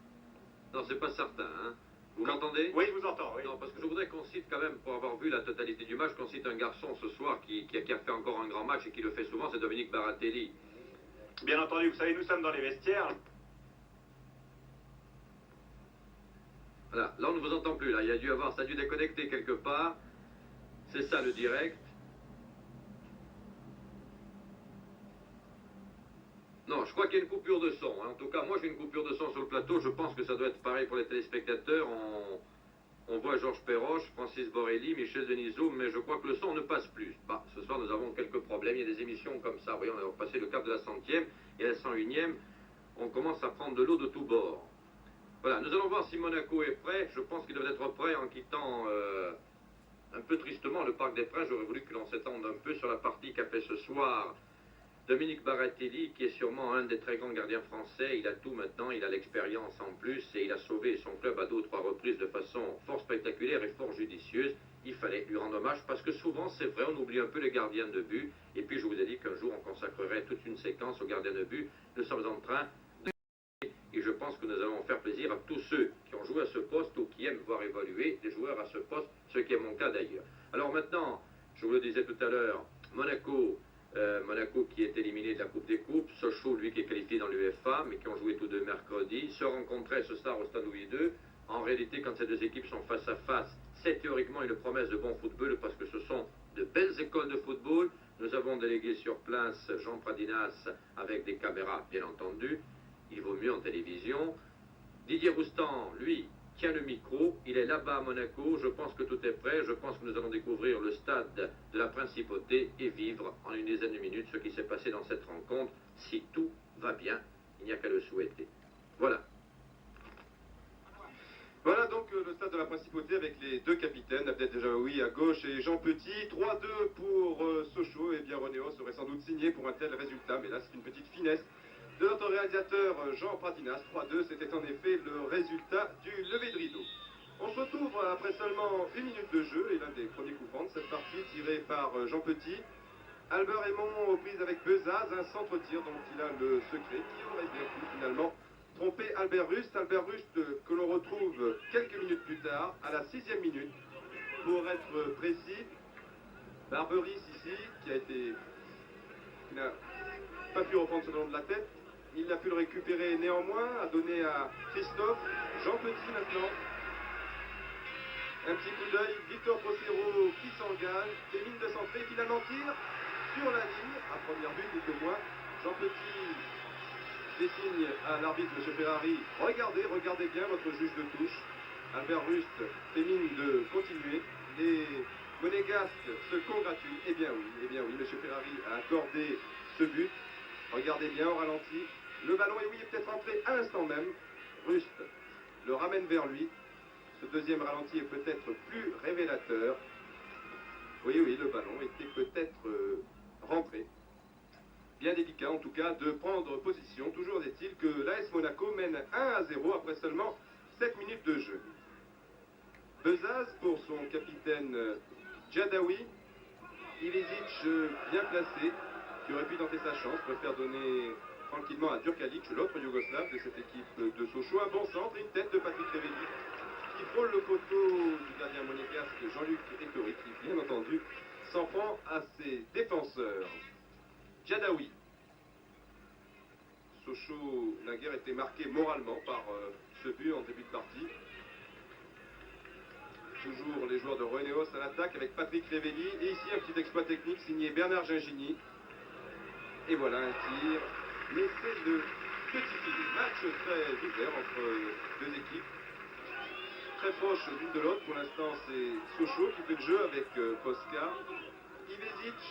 Non, c'est pas certain, hein? Vous m'entendez? Oui, je vous entends, oui. Non, parce que je voudrais qu'on cite quand même, pour avoir vu la totalité du match, qu'on cite un garçon ce soir qui a fait encore un grand match et qui le fait souvent, c'est Dominique Baratelli. Bien entendu, vous savez, nous sommes dans les vestiaires. Voilà, là on ne vous entend plus, là, ça a dû déconnecter quelque part. C'est ça le direct. Non, je crois qu'il y a une coupure de son. En tout cas, moi j'ai une coupure de son sur le plateau. Je pense que ça doit être pareil pour les téléspectateurs. On voit Georges Perroche, Francis Borelli, Michel Denisot, mais je crois que le son ne passe plus. Bah, ce soir nous avons quelques problèmes. Il y a des émissions comme ça. Vous voyez, on a passé le cap de la 100e et la 101e. On commence à prendre de l'eau de tous bords. Voilà, nous allons voir si Monaco est prêt. Je pense qu'il doit être prêt en quittant un peu tristement le Parc des Princes. J'aurais voulu que l'on s'étende un peu sur la partie qu'a fait ce soir Dominique Baratelli, qui est sûrement un des très grands gardiens français. Il a tout maintenant, il a l'expérience en plus et il a sauvé son club à 2 ou 3 reprises de façon fort spectaculaire et fort judicieuse. Il fallait lui rendre hommage parce que souvent, c'est vrai, on oublie un peu les gardiens de but. Et puis je vous ai dit qu'un jour on consacrerait toute une séquence aux gardiens de but. Nous sommes en train de... Et je pense que nous allons faire plaisir à tous ceux qui ont joué à ce poste ou qui aiment voir évoluer des joueurs à ce poste, ce qui est mon cas d'ailleurs. Alors maintenant, je vous le disais tout à l'heure, Monaco qui est éliminé de la Coupe des Coupes, Sochaux, lui qui est qualifié dans l'UEFA, mais qui ont joué tous deux mercredi, se rencontraient ce soir au Stade Louis II. En réalité, quand ces deux équipes sont face à face, c'est théoriquement une promesse de bon football parce que ce sont de belles écoles de football. Nous avons délégué sur place Jean Pradinas avec des caméras, bien entendu. Il vaut mieux en télévision. Didier Roustan, lui, tient le micro. Il est là-bas à Monaco. Je pense que tout est prêt. Je pense que nous allons découvrir le stade de la Principauté et vivre en une dizaine de minutes ce qui s'est passé dans cette rencontre. Si tout va bien, il n'y a qu'à le souhaiter. Voilà. Voilà donc le stade de la Principauté avec les deux capitaines, Abdel Djaoui à gauche et Jean Petit. 3-2 pour Sochaux. Et bien Renéo serait sans doute signé pour un tel résultat, mais là c'est une petite finesse de notre réalisateur Jean Pradinas. 3-2, c'était en effet le résultat du lever de rideau. On se retrouve après seulement 1 minute de jeu et l'un des premiers coups francs de cette partie tiré par Jean Petit. Albert Raymond aux prises avec Bezaz, un centre-tir dont il a le secret qui aurait bien pu finalement tromper Albert Rust que l'on retrouve quelques minutes plus tard, à la 6e minute, pour être précis. Barberis ici, qui n'a pas pu reprendre ce ballon de la tête, il a pu le récupérer néanmoins, a donné à Christophe, Jean Petit maintenant. Un petit coup d'œil, Victor Procero qui s'engage, fait mine de centrer, finalement tire sur la ligne, à première vue tout au moins. Jean Petit fait signe à l'arbitre, M. Ferrari, regardez bien votre juge de touche. Albert Rust fait mine de continuer. Les monégasques se congratulent. Eh bien oui, M. Ferrari a accordé ce but. Regardez bien au ralenti. Le ballon est peut-être rentré à l'instant même. Rust le ramène vers lui. Ce deuxième ralenti est peut-être plus révélateur. Oui, le ballon était peut-être rentré. Bien délicat en tout cas de prendre position. Toujours est-il que l'AS Monaco mène 1-0 après seulement 7 minutes de jeu. Bezaz pour son capitaine Djadaoui. Ivesic bien placé, qui aurait pu tenter sa chance, préfère donner tranquillement à Djurkalic, l'autre Yougoslave de cette équipe de Sochaux. Un bon centre, une tête de Patrick Révelli qui frôle le poteau du gardien monégasque Jean-Luc Ettori, qui bien entendu s'en prend à ses défenseurs. Djadaoui. Sochaux n'a guère été marqué moralement par ce but en début de partie. Toujours les joueurs de Renéos à l'attaque avec Patrick Révelli. Et ici un petit exploit technique signé Bernard Gingini. Et voilà un tir. Mais c'est le petit filet. Match très ouvert entre deux équipes. Très proche l'une de l'autre. Pour l'instant c'est Sochaux qui fait le jeu avec Posca. Ivesic.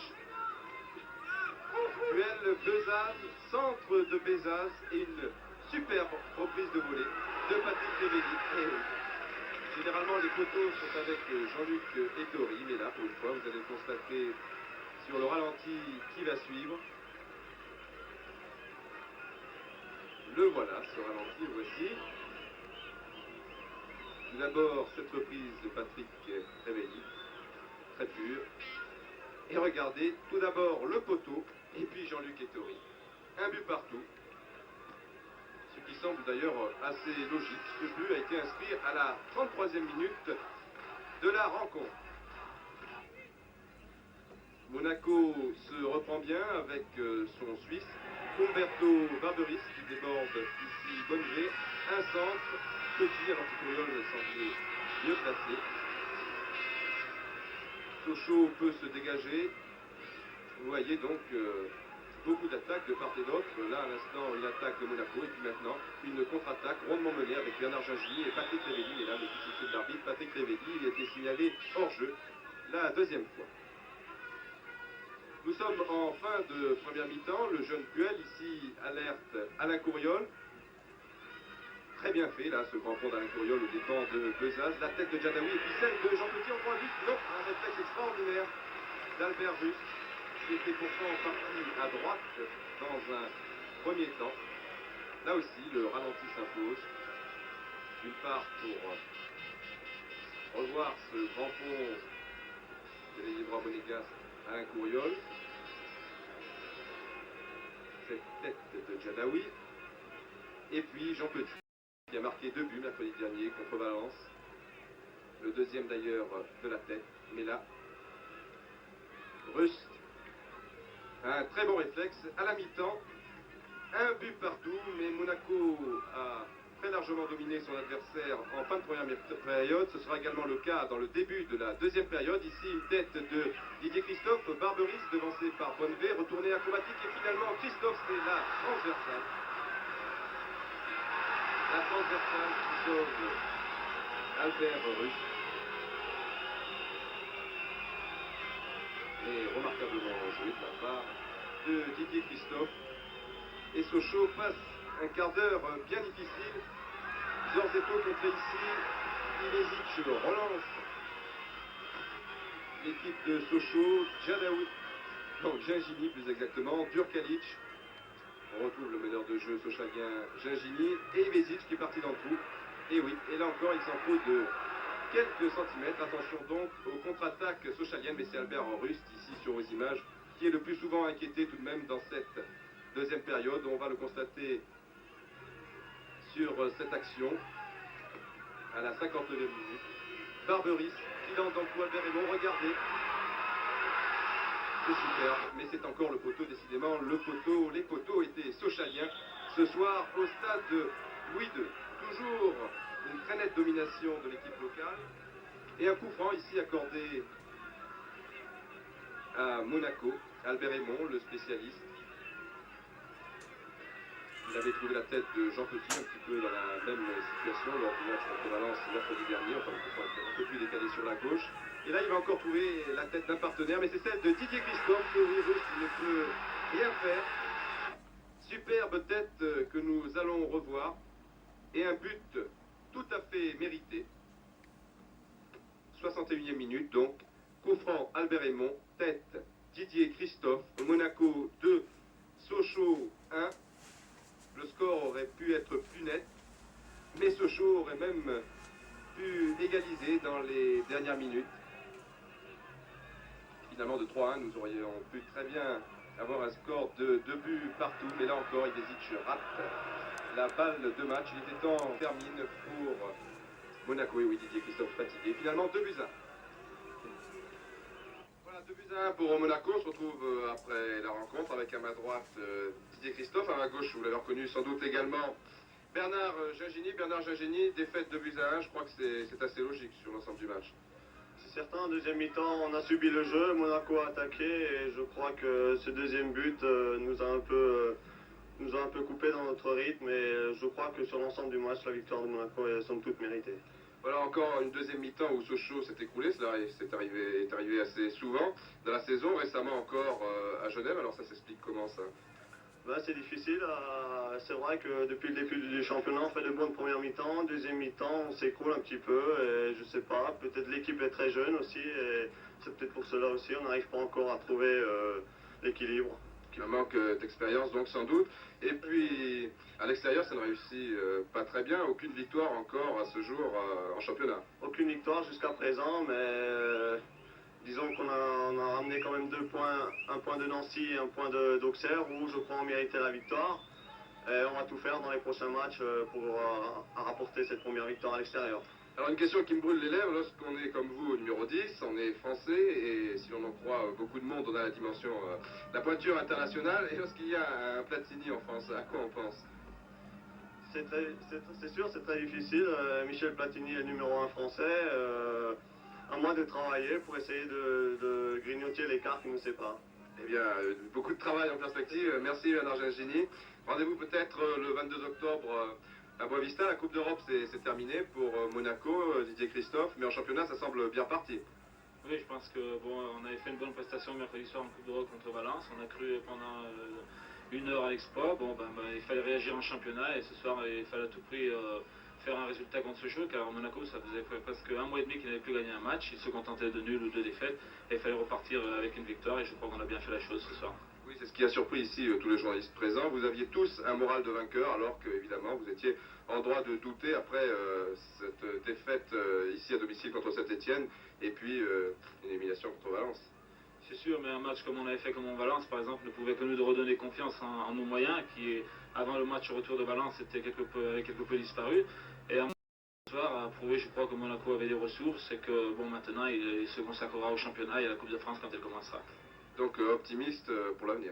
Duel Bezaz, centre de Bezaz et une superbe reprise de volée de Patrick Révelli. Et oui. Généralement les poteaux sont avec Jean-Luc Ettori, mais là pour une fois vous allez le constater sur le ralenti qui va suivre. Le voilà, ce ralenti, le voici. Tout d'abord cette reprise de Patrick Révelli, très pure. Et regardez, tout d'abord le poteau, et puis Jean-Luc Ettori. Un but partout. Ce qui semble d'ailleurs assez logique. Ce but a été inscrit à la 33e minute de la rencontre. Monaco se reprend bien avec son Suisse, Umberto Barberis, qui déborde ici Bonnevé. Un centre, petit, alors que Couriol semblait mieux placé. Sochaux peut se dégager. Vous voyez donc beaucoup d'attaques de part et d'autre. Là, à l'instant, une attaque de Monaco. Et puis maintenant, une contre-attaque rondement menée avec Bernard Gingini et Patrick Révelli. Et là, le petit de l'arbitre, Patrick Révelli, il a été signalé hors jeu la deuxième fois. Nous sommes en fin de première mi-temps. Le jeune Puel, ici, alerte Alain Couriol. Très bien fait, là, ce grand pont d'Alain Couriol au dépens de Bezaz. La tête de Djadaoui et puis celle de Jean Petit en point but. Non, un réflexe extraordinaire d'Albert Rust, qui était pourtant parti à droite dans un premier temps. Là aussi, le ralenti s'impose. D'une part, pour revoir ce grand pont de l'ailier droit monégasque Alain Couriol. Cette tête de Djadaoui. Et puis Jean Petit, qui a marqué 2 buts mercredi dernier contre Valence. Le deuxième d'ailleurs de la tête. Mais là, Rust, un très bon réflexe à la mi-temps. Un but partout, mais Monaco a très largement dominé son adversaire en fin de première période. Ce sera également le cas dans le début de la deuxième période. Ici, une tête de Didier Christophe, Barberis devancé par Bonnevé, retourné acrobatique et finalement Christophe, c'est la transversale. La transversale qui sauve Albert Rust. Et remarquablement joué de la part de Didier Christophe. Et Sochaux passe un quart d'heure bien difficile. Zorzeto contré ici Ivezic relance l'équipe de Sochaux, Gingini plus exactement, Durkalic. On retrouve le meneur de jeu sochalien Gingini et Ivezic qui est parti dans le trou. Et oui, et là encore il s'en faut de quelques centimètres. Attention donc aux contre-attaques sochaliennes, mais c'est Albert Rust ici sur vos images qui est le plus souvent inquiété tout de même dans cette deuxième période. On va le constater sur cette action à la 59e minute. Barberis qui lance dans le trou Albert Raymond, regardez. C'est superbe, mais c'est encore le poteau, décidément, les poteaux étaient sochaliens ce soir au stade Louis II. Toujours une très nette domination de l'équipe locale. Et un coup franc ici accordé à Monaco, Albert Raymond, le spécialiste. Il avait trouvé la tête de Jean Petit un petit peu dans la même situation lors du match contre Valence mercredi dernier, enfin un peu plus décalé sur la gauche. Et là il va encore trouver la tête d'un partenaire, mais c'est celle de Didier Christophe, le Russe qui ne peut rien faire. Superbe tête que nous allons revoir. Et un but tout à fait mérité. 61e minute donc. Coup franc Albert Raymond, tête Didier Christophe, Monaco 2, Sochaux 1. Le score aurait pu être plus net, mais Sochaux aurait même pu égaliser dans les dernières minutes. Finalement de 3-1, nous aurions pu très bien avoir un score de 2 buts partout, mais là encore Ivezic rate la balle de match. Il était temps termine pour Monaco, et oui, Didier Christophe fatigué. Finalement 2 buts 1. Voilà, 2 buts 1 pour Monaco. On se retrouve après la rencontre avec à ma droite Didier Christophe, à ma gauche, vous l'avez reconnu sans doute également, Bernard Gingini. Bernard Gingini, défaite 2 buts à 1, je crois que c'est assez logique sur l'ensemble du match. C'est certain, en deuxième mi-temps, on a subi le jeu, Monaco a attaqué et je crois que ce deuxième but nous a un peu coupé dans notre rythme et je crois que sur l'ensemble du match, la victoire de Monaco est somme toute méritée. Voilà encore une deuxième mi-temps où Sochaux s'est écroulé, cela est arrivé assez souvent dans la saison, récemment encore à Genève, alors ça s'explique comment ça? C'est difficile, c'est vrai que depuis le début du championnat on fait de bonnes premières mi-temps, deuxième mi-temps on s'écroule un petit peu et je sais pas, peut-être l'équipe est très jeune aussi et c'est peut-être pour cela aussi on n'arrive pas encore à trouver l'équilibre. Un manque d'expérience donc sans doute, et puis à l'extérieur ça ne réussit pas très bien, aucune victoire encore à ce jour en championnat. Aucune victoire jusqu'à présent, mais disons qu'on a ramené quand même 2 points, un point de Nancy et un point d'Auxerre où je crois on méritait la victoire. Et on va tout faire dans les prochains matchs pour rapporter cette première victoire à l'extérieur. Alors une question qui me brûle les lèvres, lorsqu'on est comme vous au numéro 10, on est français et si l'on en croit beaucoup de monde, on a la dimension, la pointure internationale, et lorsqu'il y a un Platini en France, à quoi on pense? C'est sûr, c'est très difficile. Michel Platini est le numéro 1 français. À moi de travailler pour essayer de grignoter l'écart qui nous sépare. Eh bien, beaucoup de travail en perspective. Merci Bernard Gingini. Rendez-vous peut-être le 22 octobre à Boavista. La Coupe d'Europe c'est terminé pour Monaco, Didier Christophe, mais en championnat ça semble bien parti. Oui, je pense que on avait fait une bonne prestation mercredi soir en Coupe d'Europe contre Valence. On a cru pendant 1 heure à l'exploit. Il fallait réagir en championnat et ce soir il fallait à tout prix faire un résultat contre ce jeu, car Monaco ça faisait presque 1 mois et demi qu'il n'avait plus gagné un match. Il se contentait de nul ou de défaite et il fallait repartir avec une victoire et je crois qu'on a bien fait la chose ce soir. Oui, c'est ce qui a surpris ici tous les journalistes présents. Vous aviez tous un moral de vainqueur alors que évidemment vous étiez en droit de douter après cette défaite ici à domicile contre Saint-Etienne et puis une élimination contre Valence. C'est sûr, mais un match comme on avait fait contre Valence par exemple ne pouvait que nous redonner confiance en nos moyens qui avant le match retour de Valence avait quelque peu disparu. Et ce soir a prouvé, je crois, que Monaco avait des ressources et que maintenant il se consacrera au championnat et à la Coupe de France quand elle commencera. Donc optimiste pour l'avenir.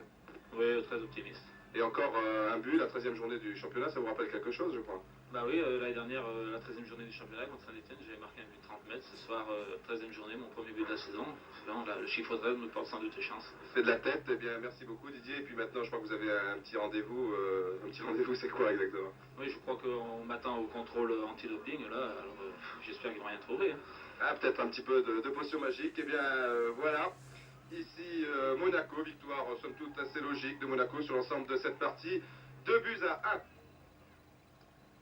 Oui, très optimiste. Et encore un but, la 13e journée du championnat, ça vous rappelle quelque chose, je crois? Bah oui, l'année dernière, la 13e journée du championnat contre Saint-Etienne, j'avais marqué un but de 30 mètres. Ce soir, 13e journée, mon premier but de la saison. Le chiffre 13 nous porte sans doute chance. C'est de la tête, eh bien merci beaucoup Didier. Et puis maintenant, je crois que vous avez un petit rendez-vous. Un petit rendez-vous, c'est quoi exactement? Oui, je crois qu'on m'attend au contrôle anti-doping, là, alors j'espère qu'ils vont rien trouver. Hein. Ah, peut-être un petit peu de potion magique. Eh bien, voilà. Ici, Monaco, victoire somme toute assez logique de Monaco sur l'ensemble de cette partie. 2 buts à 1.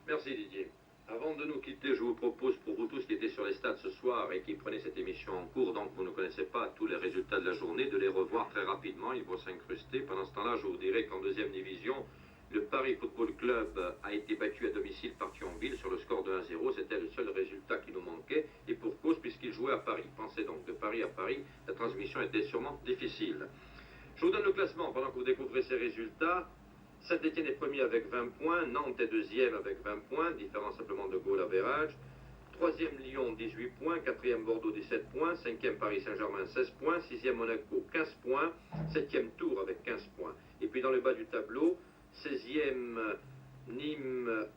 Merci Didier. Avant de nous quitter, je vous propose pour vous tous qui étaient sur les stades ce soir et qui prenaient cette émission en cours, donc vous ne connaissez pas tous les résultats de la journée, de les revoir très rapidement, il faut s'incruster. Pendant ce temps-là, je vous dirai qu'en deuxième division, le Paris Football Club a été battu à domicile par Thionville sur le score de 1-0. C'était le seul résultat qui nous manquait, et pour cause, puisqu'il jouait à Paris. Pensez donc, de Paris à Paris, la transmission était sûrement difficile. Je vous donne le classement pendant que vous découvrez ces résultats. Saint-Étienne est premier avec 20 points, Nantes est deuxième avec 20 points, différence simplement de goal average. Troisième Lyon, 18 points, quatrième Bordeaux, 17 points, cinquième Paris Saint-Germain, 16 points, sixième Monaco, 15 points, septième Tours avec 15 points. Et puis dans le bas du tableau, 16e Nîmes,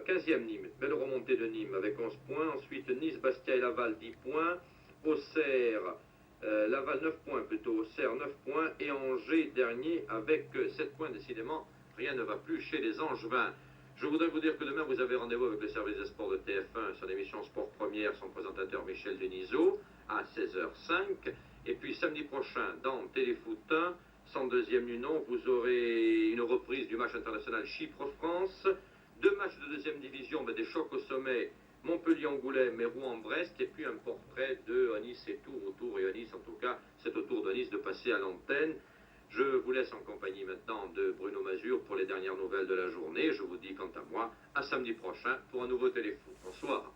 15e Nîmes, belle remontée de Nîmes avec 11 points, ensuite Nice, Bastia et Laval, 10 points, Auxerre, Laval 9 points plutôt, Auxerre 9 points et Angers dernier avec 7 points. Décidément, rien ne va plus chez les Angevins. Je voudrais vous dire que demain vous avez rendez-vous avec le service des sports de TF1 sur l'émission Sport Première, son présentateur Michel Denisot à 16h05. Et puis samedi prochain dans Téléfoot 1, 102e du nom, vous aurez une reprise du match international Chypre-France, 2 matchs de deuxième division, mais des chocs au sommet, Montpellier-Angoulême et Rouen-Brest, et puis un portrait de Nice et Tours, autour et à Nice en tout cas, c'est au tour de Nice de passer à l'antenne. Je vous laisse en compagnie maintenant de Bruno Mazur pour les dernières nouvelles de la journée. Je vous dis quant à moi, à samedi prochain pour un nouveau Téléfoot. Bonsoir.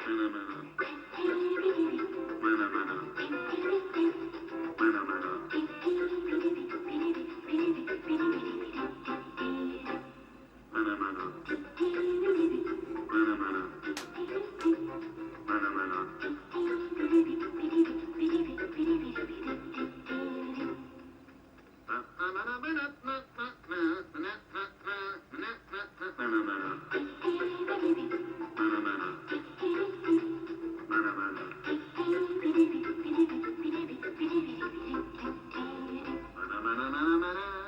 Na na na na na na.